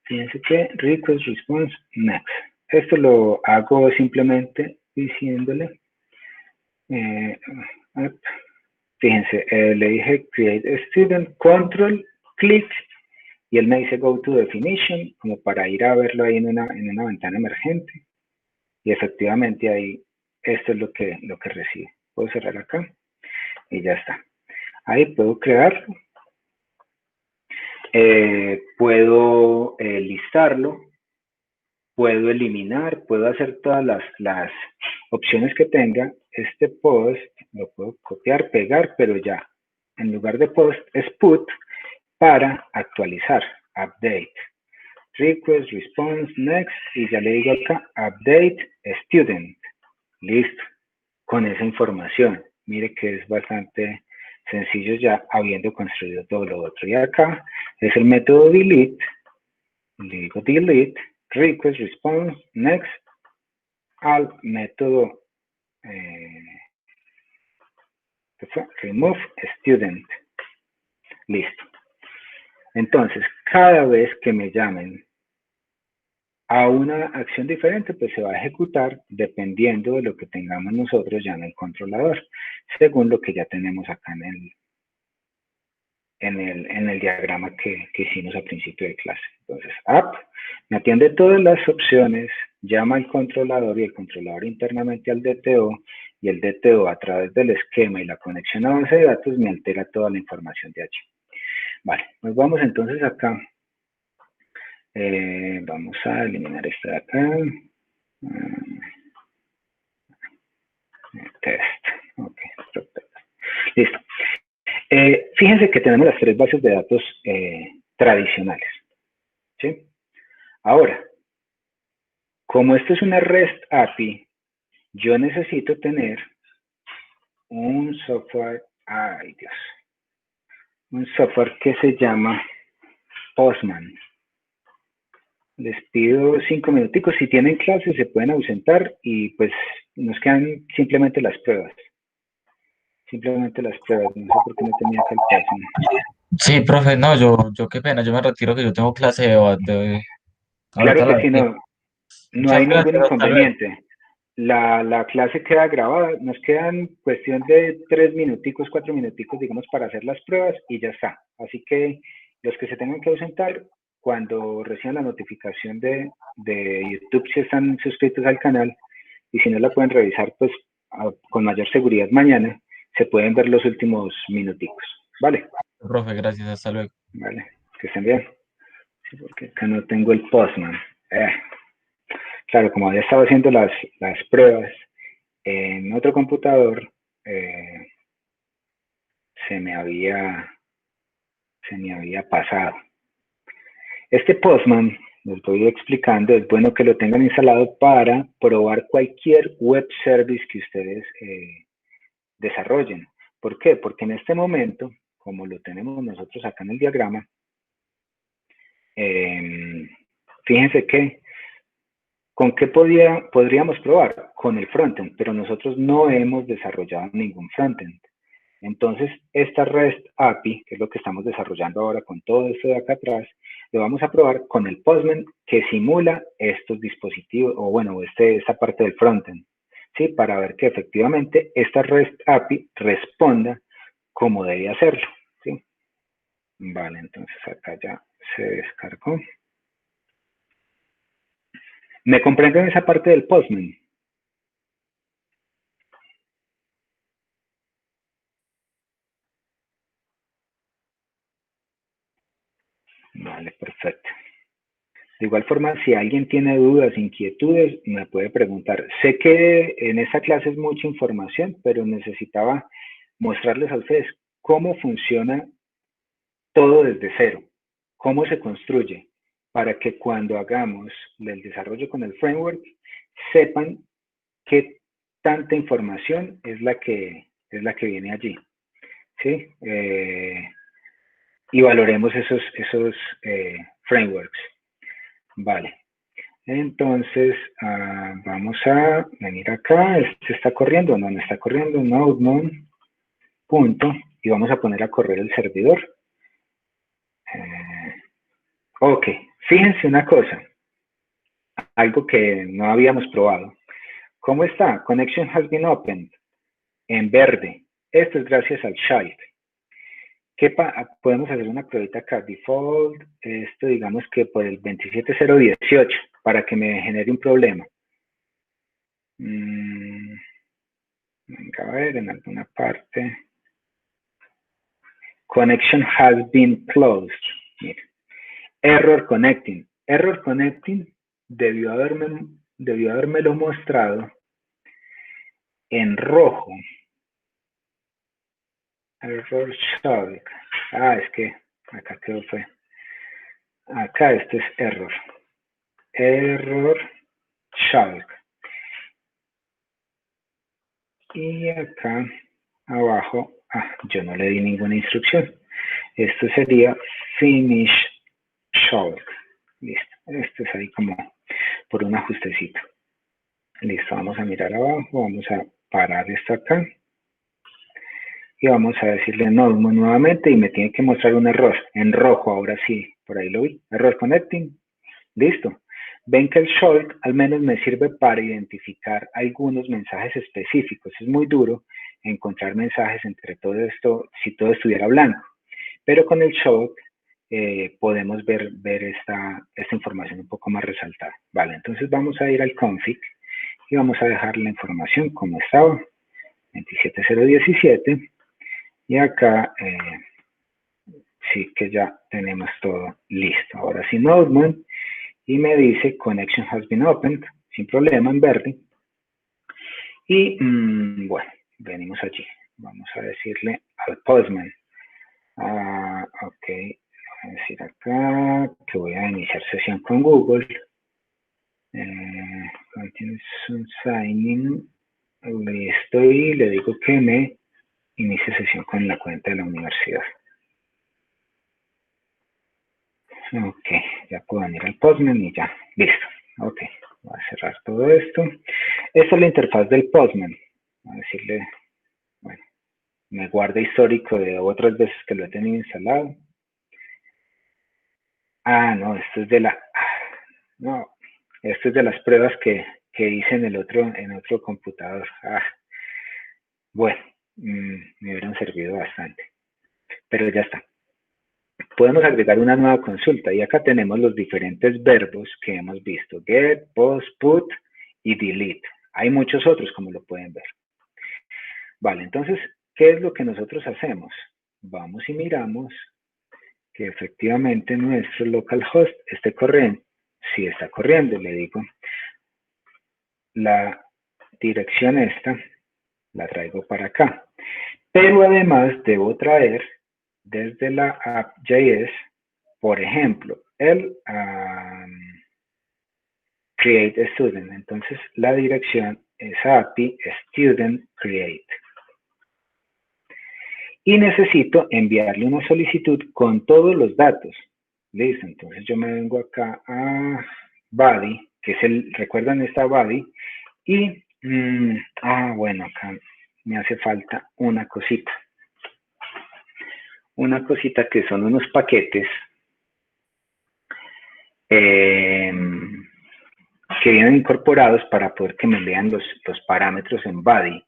Speaker 1: Fíjense que request, response, next. Esto lo hago simplemente diciéndole, fíjense, le dije create student, control, click, y él me dice go to definition, como para ir a verlo ahí en una ventana emergente. Y efectivamente ahí, esto es lo que recibe. Puedo cerrar acá y ya está. Ahí puedo crearlo. Puedo listarlo. Puedo eliminar, puedo hacer todas las opciones que tenga. Este post lo puedo copiar, pegar, pero ya en lugar de post es put para actualizar, update, request, response, next, y ya le digo acá, update student. Listo, con esa información. Mire que es bastante sencillo ya habiendo construido todo lo otro. Y acá es el método delete, le digo delete, request, response, next, al método remove student. Listo. Entonces, cada vez que me llamen a una acción diferente, pues se va a ejecutar dependiendo de lo que tengamos nosotros ya en el controlador, según lo que ya tenemos acá en el diagrama que hicimos al principio de clase. Entonces, app me atiende todas las opciones, llama al controlador y el controlador internamente al DTO, y el DTO a través del esquema y la conexión a base de datos me altera toda la información de allí. Vale, nos vamos entonces acá. Vamos a eliminar esto de acá. Test. Ok, listo. Fíjense que tenemos las tres bases de datos tradicionales. ¿Sí? Ahora, Como esto es una REST API, yo necesito tener un software, ay Dios, un software que se llama Postman. Les pido 5 minuticos. Si tienen clases, se pueden ausentar y pues nos quedan simplemente las pruebas. Simplemente las pruebas. No sé por qué no tenía acá el Postman.
Speaker 2: Sí, profe, no, yo qué pena, yo me retiro que yo tengo clase de ahorita
Speaker 1: Claro
Speaker 2: a
Speaker 1: que
Speaker 2: las
Speaker 1: sí,
Speaker 2: 10.
Speaker 1: no
Speaker 2: Muchas
Speaker 1: hay ningún
Speaker 2: gracias, hasta luego.
Speaker 1: inconveniente. La clase queda grabada. Nos quedan cuestión de 3 minuticos, 4 minuticos, digamos, para hacer las pruebas y ya está. Así que los que se tengan que ausentar, cuando reciban la notificación de YouTube, si están suscritos al canal, y si no la pueden revisar, pues con mayor seguridad mañana, se pueden ver los últimos minuticos. Vale,
Speaker 2: Profe, gracias, hasta luego.
Speaker 1: vale, que estén bien. Sí, porque acá no tengo el Postman. Eh. Claro, como había estado haciendo las pruebas en otro computador, eh, se me había, se me había pasado. Este Postman, les voy explicando, es bueno que lo tengan instalado para probar cualquier web service que ustedes desarrollen. ¿Por qué? Porque en este momento, como lo tenemos nosotros acá en el diagrama, fíjense que ¿con qué podríamos probar? Con el frontend, pero nosotros no hemos desarrollado ningún frontend. Entonces, esta REST API, que es lo que estamos desarrollando ahora con todo esto de acá atrás, lo vamos a probar con el Postman que simula estos dispositivos, o bueno, esta parte del frontend, ¿sí? Para ver que efectivamente esta REST API responda como debe hacerlo, ¿sí? Vale, entonces acá ya se descargó. ¿Me comprenden esa parte del Postman? Vale, perfecto. De igual forma, si alguien tiene dudas, inquietudes, me puede preguntar. Sé que en esta clase es mucha información, pero necesitaba mostrarles a ustedes cómo funciona todo desde cero, cómo se construye, para que cuando hagamos el desarrollo con el framework, sepan qué tanta información es la que viene allí, ¿sí? Y valoremos esos frameworks. Vale. Entonces, vamos a venir acá. Este está corriendo, no está corriendo. Node, punto. Y vamos a poner a correr el servidor. Ok, fíjense una cosa. Algo que no habíamos probado. ¿Cómo está? Connection has been opened. En verde. Esto es gracias al child. Podemos hacer una pruebita acá. Default. Esto digamos que por el 27018. Para que me genere un problema. Venga, a ver, en alguna parte. Connection has been closed. Mira. Error connecting. Error connecting debió habérmelo mostrado en rojo. Error show. Es que acá quedó fue. Acá este es error. Error show. Y acá abajo, yo no le di ninguna instrucción. Esto sería finish show. Listo. Esto es ahí como por un ajustecito. Listo, vamos a mirar abajo, vamos a parar esto acá y vamos a decirle no nuevamente y me tiene que mostrar un error en rojo, ahora sí, por ahí lo vi, error connecting, listo. Ven que el short al menos me sirve para identificar algunos mensajes específicos. Es muy duro encontrar mensajes entre todo esto si todo estuviera blanco, pero con el short podemos ver esta información un poco más resaltada. Vale, entonces vamos a ir al config y vamos a dejar la información como estaba, 27017, y acá sí que ya tenemos todo listo. Ahora sí, Node, y me dice Connection has been opened, sin problema, en verde. Y bueno, venimos allí. Vamos a decirle al Postman. Ok, voy a decir acá que voy a iniciar sesión con Google. Continuous signing. Listo, y le digo que me inicie sesión con la cuenta de la universidad. Ok, ya puedo venir al Postman y ya, listo. Ok, voy a cerrar todo esto. Esta es la interfaz del Postman. Voy a decirle, bueno, me guarda histórico de otras veces que lo he tenido instalado. Ah, no, esto es de la... No, esto es de las pruebas que hice en otro computador. Bueno, me hubieran servido bastante. Pero ya está. Podemos agregar una nueva consulta y acá tenemos los diferentes verbos que hemos visto: get, post, put y delete. Hay muchos otros, como lo pueden ver. Vale, entonces, ¿qué es lo que nosotros hacemos? Vamos y miramos que efectivamente nuestro localhost esté corriendo. Si está corriendo, le digo, la dirección esta la traigo para acá. Pero además debo traer desde la app.js, por ejemplo, el create a student. Entonces la dirección es API student create. Y necesito enviarle una solicitud con todos los datos. Listo, entonces yo me vengo acá a body, que es recuerdan esta body, y, bueno, acá me hace falta una cosita. Una cosita que son unos paquetes que vienen incorporados para poder que me lean los parámetros en body.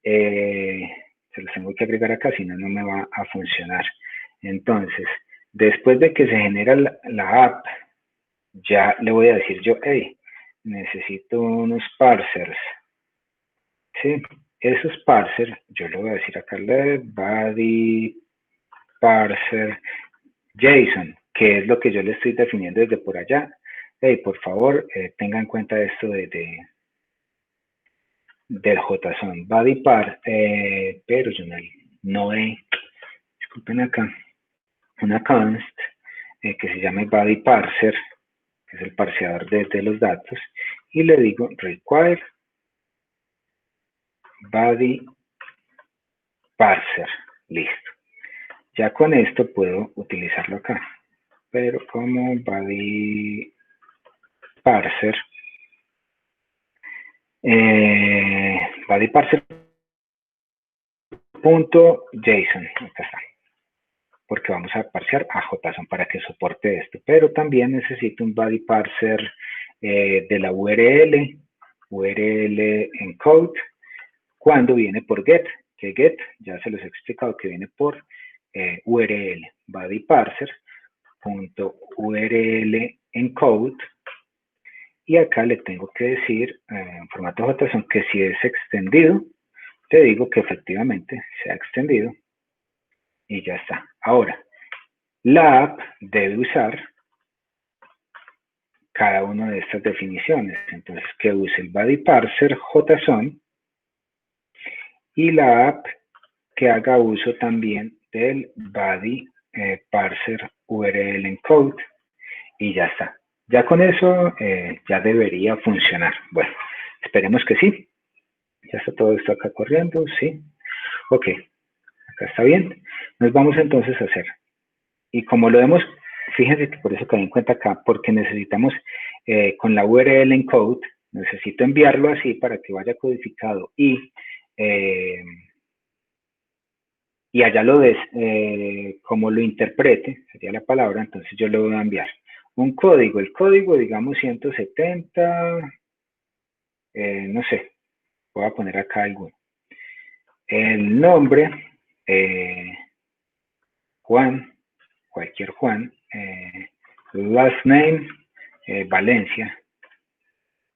Speaker 1: Se los tengo que agregar acá, si no, no me va a funcionar. Entonces, después de que se genera la app, ya le voy a decir yo, hey, necesito unos parsers. ¿Sí? Esos parsers, yo le voy a decir acá, body parser JSON, que es lo que yo le estoy definiendo desde por allá. Hey, por favor, tenga en cuenta esto del JSON, body part, pero yo no he, disculpen acá, una const que se llame body parser, que es el parseador de los datos, y le digo require body parser, listo. Ya con esto puedo utilizarlo acá, pero como body parser, body parser.json, acá está, porque vamos a parsear a JSON para que soporte esto, pero también necesito un body parser de la URL encode, cuando viene por get, que get, ya se los he explicado que viene por URL, body parser.url encode, y acá le tengo que decir en formato JSON que si es extendido, te digo que efectivamente se ha extendido y ya está. Ahora, la app debe usar cada una de estas definiciones. Entonces, que use el body parser JSON y la app que haga uso también del body parser URL encode y ya está. Ya con eso ya debería funcionar. Bueno, esperemos que sí. Ya está todo esto acá corriendo, sí. Ok, acá está bien. Nos vamos entonces a hacer. Y como lo vemos, fíjense que por eso caí en cuenta acá, porque necesitamos con la URL encode, necesito enviarlo así para que vaya codificado y allá lo des, como lo interprete, sería la palabra, entonces yo le voy a enviar un código, el código digamos 170, no sé, voy a poner acá alguno. El nombre, Juan, cualquier Juan, last name, Valencia,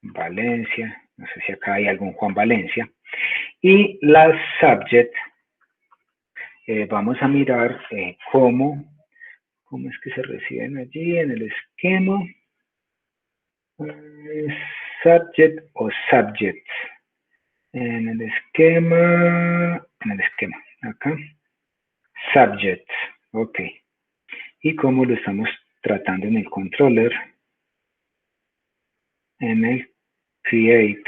Speaker 1: no sé si acá hay algún Juan Valencia, y la subject, vamos a mirar cómo es que se reciben allí en el esquema, subject o subjects, en el esquema, acá, subjects, ok, y cómo lo estamos tratando en el controller, en el create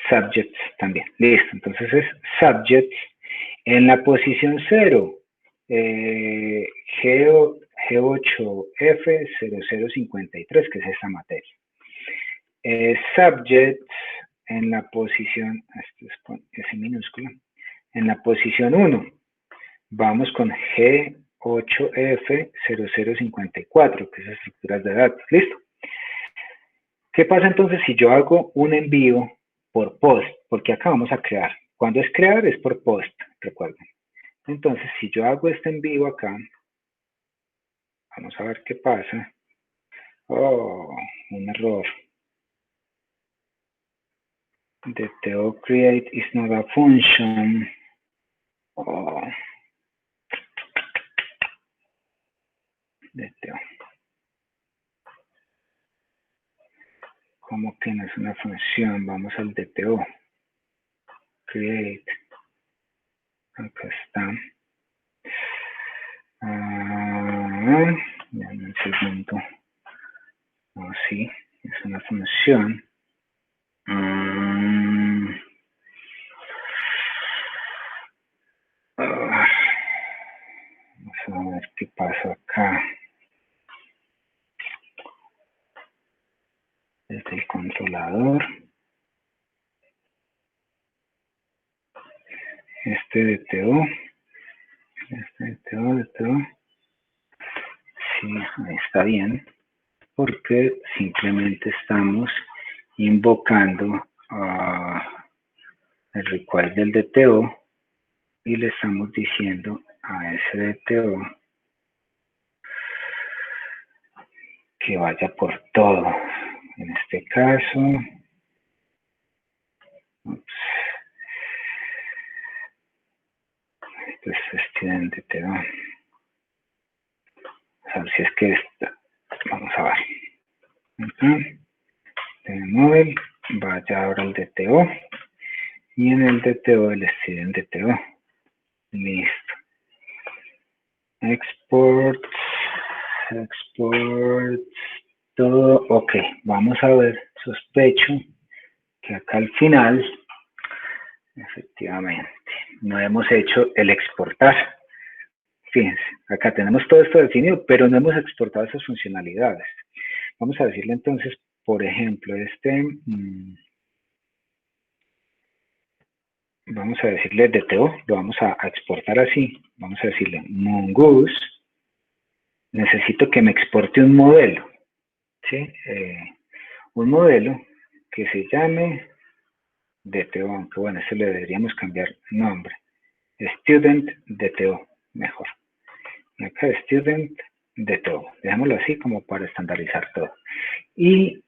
Speaker 1: subjects también. Listo, entonces es subjects en la posición 0, G8F0053, que es esta materia. Subjects en la posición, esto es con S minúscula, en la posición 1, vamos con G8F0054, que es estructuras de datos. ¿Listo? ¿Qué pasa entonces si yo hago un envío por post? Porque acá vamos a crear. Cuando es crear es por post, recuerden. Entonces, si yo hago este envío acá, vamos a ver qué pasa. Oh, un error. DTO create is not a function. Oh. DTO. ¿Cómo que no es una función? Vamos al DTO. Create. Acá está. Dame un segundo. Oh, sí, es una función. Vamos a ver qué pasa acá. Desde el controlador. DTO. DTO. Sí, ahí está bien. Porque simplemente estamos invocando el request del DTO y le estamos diciendo a ese DTO que vaya por todo. En este caso, esto es student DTO. A ver si es que esta, vamos a ver. Acá, de móvil, vaya ahora al DTO y en el DTO el student DTO. Listo. Export, todo, ok, vamos a ver, sospecho que acá al final, efectivamente, no hemos hecho el exportar. Fíjense, acá tenemos todo esto definido, pero no hemos exportado esas funcionalidades. Vamos a decirle entonces, por ejemplo, vamos a decirle DTO, lo vamos a exportar así, vamos a decirle mongoose, necesito que me exporte un modelo, ¿sí? Un modelo que se llame DTO, aunque bueno, eso le deberíamos cambiar nombre, student DTO, mejor. Acá student DTO, dejémoslo así como para estandarizar todo. Y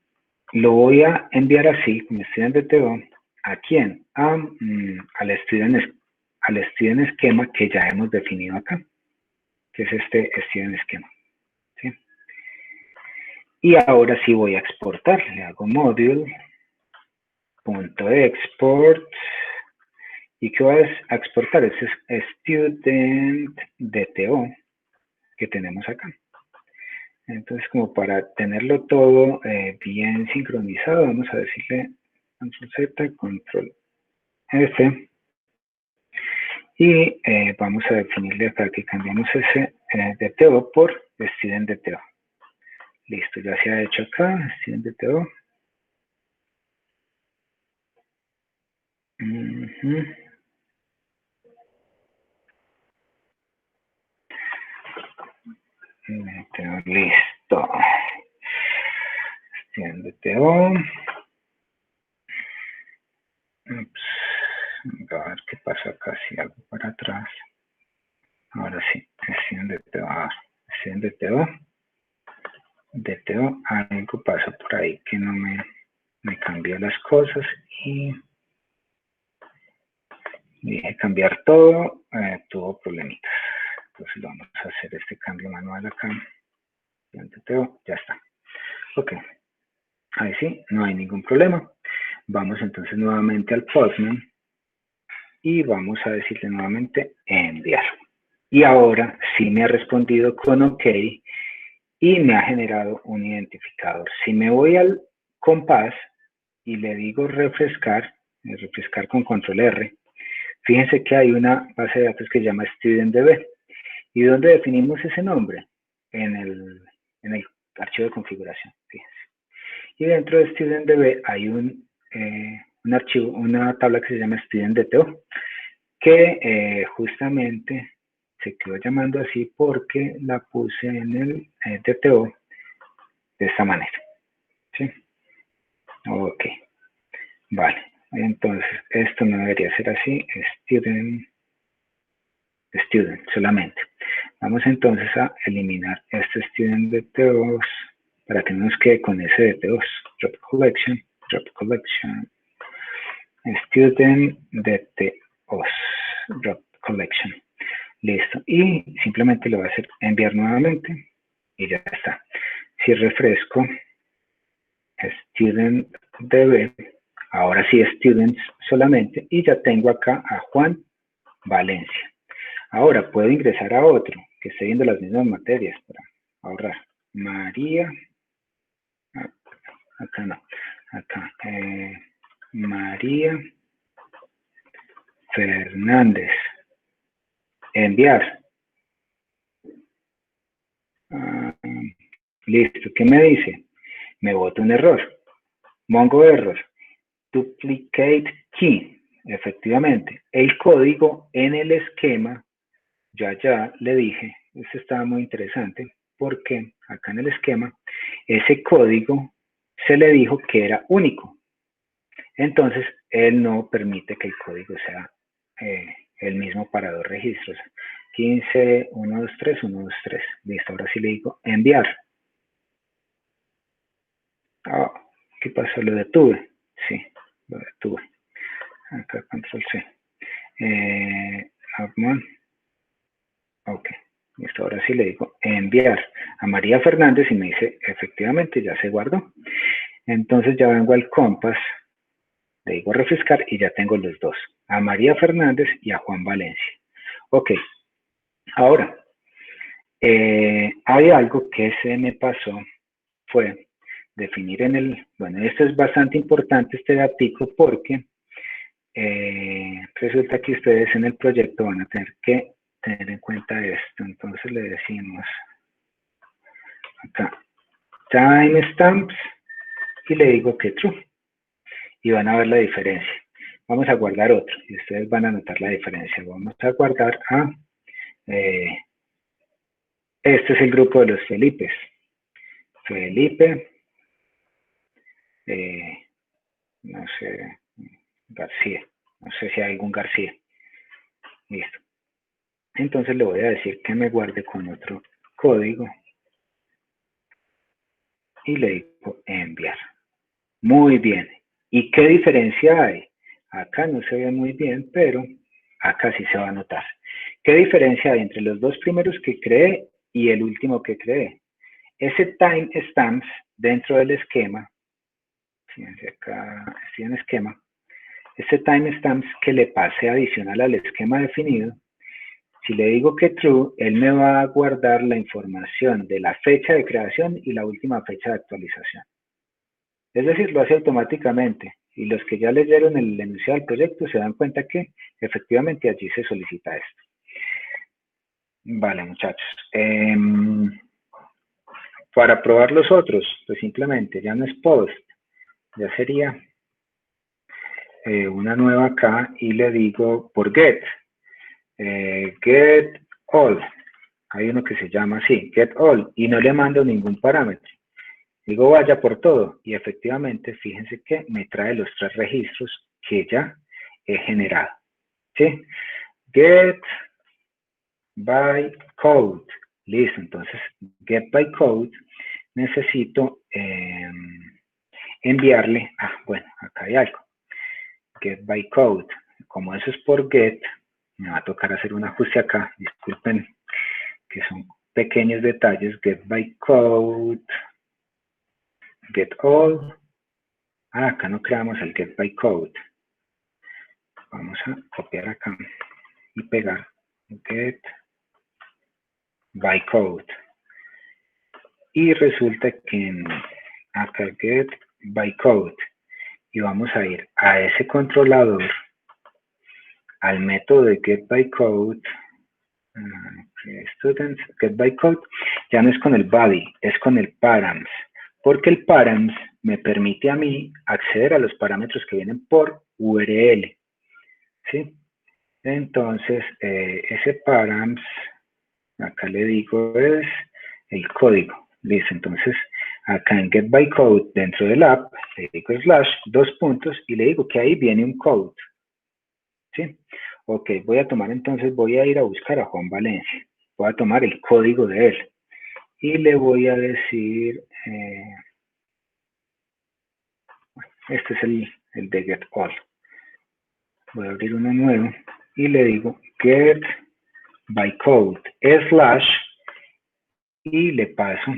Speaker 1: lo voy a enviar así, como student DTO, ¿a quién? Al student esquema que ya hemos definido acá, que es este student esquema. ¿Sí? Y ahora sí voy a exportar, le hago module.export y ¿qué voy a exportar? Ese es student DTO que tenemos acá. Entonces, como para tenerlo todo bien sincronizado, vamos a decirle Control Z, Control F y vamos a definirle acá que cambiamos ese DTO por student DTO. Listo, ya se ha hecho acá, student DTO. Listo. Student DTO. Ups. A ver qué pasa acá si hago para atrás. Ahora sí, student DTO. Student DTO. DTO, algo pasó por ahí que no me cambió las cosas y dije cambiar todo, tuvo problemitas. Entonces vamos a hacer este cambio manual acá. DTO, ya está. Ok, ahí sí, no hay ningún problema. Vamos entonces nuevamente al Postman y vamos a decirle nuevamente enviar. Y ahora sí me ha respondido con OK y me ha generado un identificador. Si me voy al compás, y le digo refrescar con control R, fíjense que hay una base de datos que se llama StudentDB. ¿Y dónde definimos ese nombre? En el archivo de configuración, fíjense. Y dentro de StudentDB hay un archivo, una tabla que se llama StudentDTO, que justamente se quedó llamando así porque la puse en el DTO de esta manera. ¿Sí? Ok. Vale. Entonces, esto no debería ser así. Student solamente. Vamos entonces a eliminar este student DTO para que no nos quede con ese DTO. Drop collection, student DTO, drop collection. Listo. Y simplemente lo voy a hacer enviar nuevamente y ya está. Si refresco StudentDB, ahora sí students solamente, y ya tengo acá a Juan Valencia. Ahora puedo ingresar a otro que esté viendo las mismas materias para ahorrar. María, acá no, acá, María Fernández, enviar. Listo, ¿qué me dice? Me bota un error. Mongo error. Duplicate key. Efectivamente, el código en el esquema, ya le dije, esto estaba muy interesante, porque acá en el esquema, ese código se le dijo que era único. Entonces, él no permite que el código sea el mismo para dos registros. 15, 1, 2, 3, 1, 2, 3. Listo, ahora sí le digo enviar. Oh, ¿qué pasó? Lo detuve. Sí, lo detuve. Acá, control C. Ok, listo, ahora sí le digo enviar a María Fernández y me dice, efectivamente, ya se guardó. Entonces ya vengo al Compass, le digo refrescar y ya tengo los dos, a María Fernández y a Juan Valencia. Ok, ahora, hay algo que se me pasó, fue definir en el, bueno, esto es bastante importante, este datico, porque resulta que ustedes en el proyecto van a tener que tener en cuenta esto. Entonces le decimos acá, timestamps, y le digo que true. Y van a ver la diferencia. Vamos a guardar otro, y ustedes van a notar la diferencia. Vamos a guardar a, este es el grupo de los Felipes. Felipe, no sé, García. No sé si hay algún García. Listo. Entonces le voy a decir que me guarde con otro código. Y le digo enviar. Muy bien. ¿Y qué diferencia hay? Acá no se ve muy bien, pero acá sí se va a notar. ¿Qué diferencia hay entre los dos primeros que creé y el último que creé? Ese timestamps dentro del esquema, fíjense acá, estoy en esquema, ese timestamps que le pase adicional al esquema definido, si le digo que true, él me va a guardar la información de la fecha de creación y la última fecha de actualización. Es decir, lo hace automáticamente. Y los que ya leyeron el enunciado del proyecto se dan cuenta que efectivamente allí se solicita esto. Vale, muchachos. Para probar los otros, pues simplemente ya no es post, ya sería una nueva acá y le digo por get. Get all. Hay uno que se llama así, get all, y no le mando ningún parámetro. Digo vaya por todo y efectivamente fíjense que me trae los tres registros que ya he generado. ¿Sí? Get by code. Listo, entonces get by code necesito enviarle, bueno, acá hay algo. Get by code. Como eso es por get, me va a tocar hacer un ajuste acá. Disculpen que son pequeños detalles. Get by code. Get all. Acá no creamos el get by code. Vamos a copiar acá y pegar get by code. Y resulta que en acá get by code y vamos a ir a ese controlador, al método de getByCode, students, getByCode, ya no es con el body, es con el params, porque el params me permite a mí acceder a los parámetros que vienen por URL, ¿sí? Entonces, ese params, acá le digo es el código, listo. Entonces, acá en getByCode, dentro del app, le digo slash, 2 puntos, y le digo que ahí viene un code, ¿sí? Ok, voy a tomar entonces, voy a ir a buscar a Juan Valencia, voy a tomar el código de él, y le voy a decir, este es el de get all. Voy a abrir uno nuevo, y le digo get bytecode slash, y le paso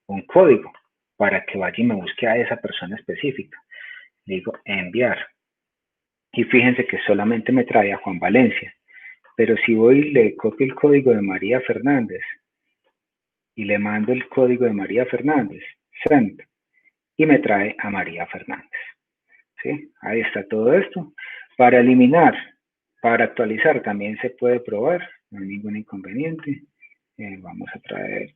Speaker 1: un código para que vaya y me busque a esa persona específica. Le digo enviar. Y fíjense que solamente me trae a Juan Valencia. Pero si voy y le copio el código de María Fernández y le mando el código de María Fernández, send, y me trae a María Fernández. ¿Sí? Ahí está todo esto. Para eliminar, para actualizar también se puede probar, no hay ningún inconveniente. Vamos a traer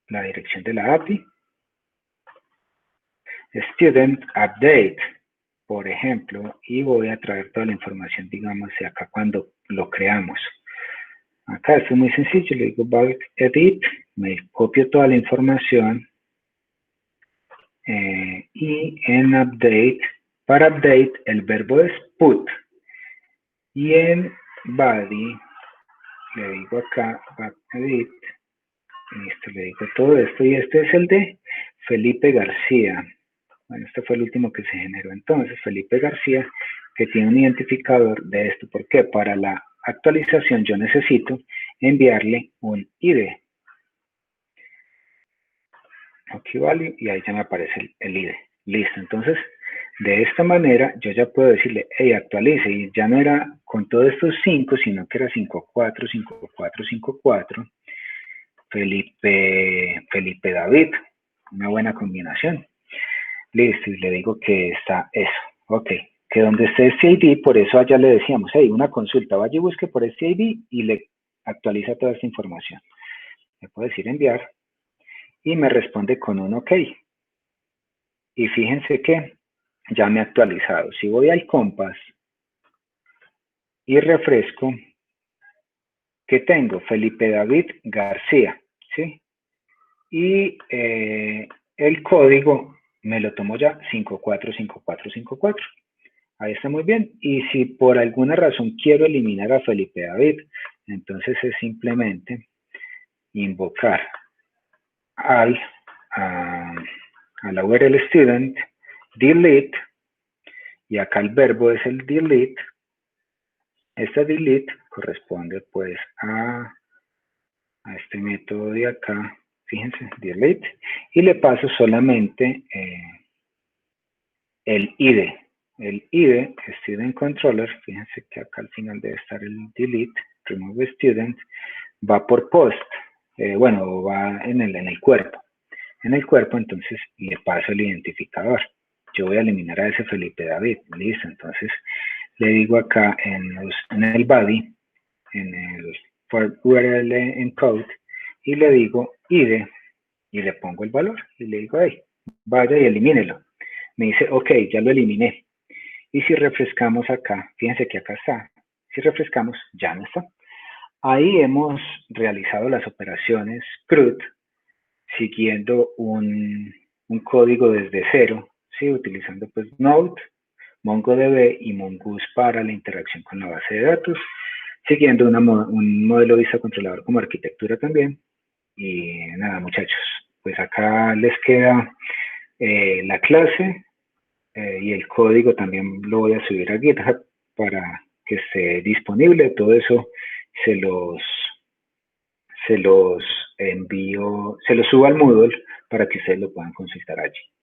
Speaker 1: la dirección de la API. Student update, por ejemplo, y voy a traer toda la información, digamos, de acá cuando lo creamos. Acá esto es muy sencillo, le digo bulk edit, me copio toda la información y en update, para update el verbo es put, y en body le digo acá bulk edit, y esto le digo todo esto, y este es el de Felipe García. Bueno, este fue el último que se generó entonces, Felipe García, que tiene un identificador de esto. ¿Por qué? Para la actualización yo necesito enviarle un ID. Aquí vale, y ahí ya me aparece el ID. Listo, entonces, de esta manera yo ya puedo decirle, hey, actualice, y ya no era con todos estos 5, sino que era 54, 54, 54, Felipe David, una buena combinación. Listo, y le digo que está eso. Ok, que donde esté este ID, por eso allá le decíamos, hey, una consulta, vaya y busque por este ID y le actualiza toda esta información. Le puedo decir enviar y me responde con un ok. Y fíjense que ya me ha actualizado. Si voy al compás y refresco, ¿qué tengo? Felipe David García, ¿sí? Y el código me lo tomo ya 545454. Ahí está muy bien. Y si por alguna razón quiero eliminar a Felipe David, entonces es simplemente invocar a la URL student, delete, y acá el verbo es el delete. Este delete corresponde pues a este método de acá, fíjense, delete, y le paso solamente el ID. El ID, Student Controller, fíjense que acá al final debe estar el delete, remove student, va por post, bueno, va en el cuerpo. En el cuerpo, entonces, le paso el identificador. Yo voy a eliminar a ese Felipe David, listo. Entonces, le digo acá en el body, en el for URL encode, y le digo ID, y le pongo el valor, y le digo, hey, vaya y elimínelo. Me dice, ok, ya lo eliminé. Y si refrescamos acá, fíjense que acá está. Si refrescamos, ya no está. Ahí hemos realizado las operaciones CRUD siguiendo un código desde cero, ¿sí? Utilizando pues Node, MongoDB y Mongoose para la interacción con la base de datos, siguiendo un modelo vista controlador como arquitectura también. Y nada, muchachos, pues acá les queda la clase y el código también lo voy a subir a GitHub para que esté disponible. Todo eso se los envío, se los subo al Moodle para que ustedes lo puedan consultar allí.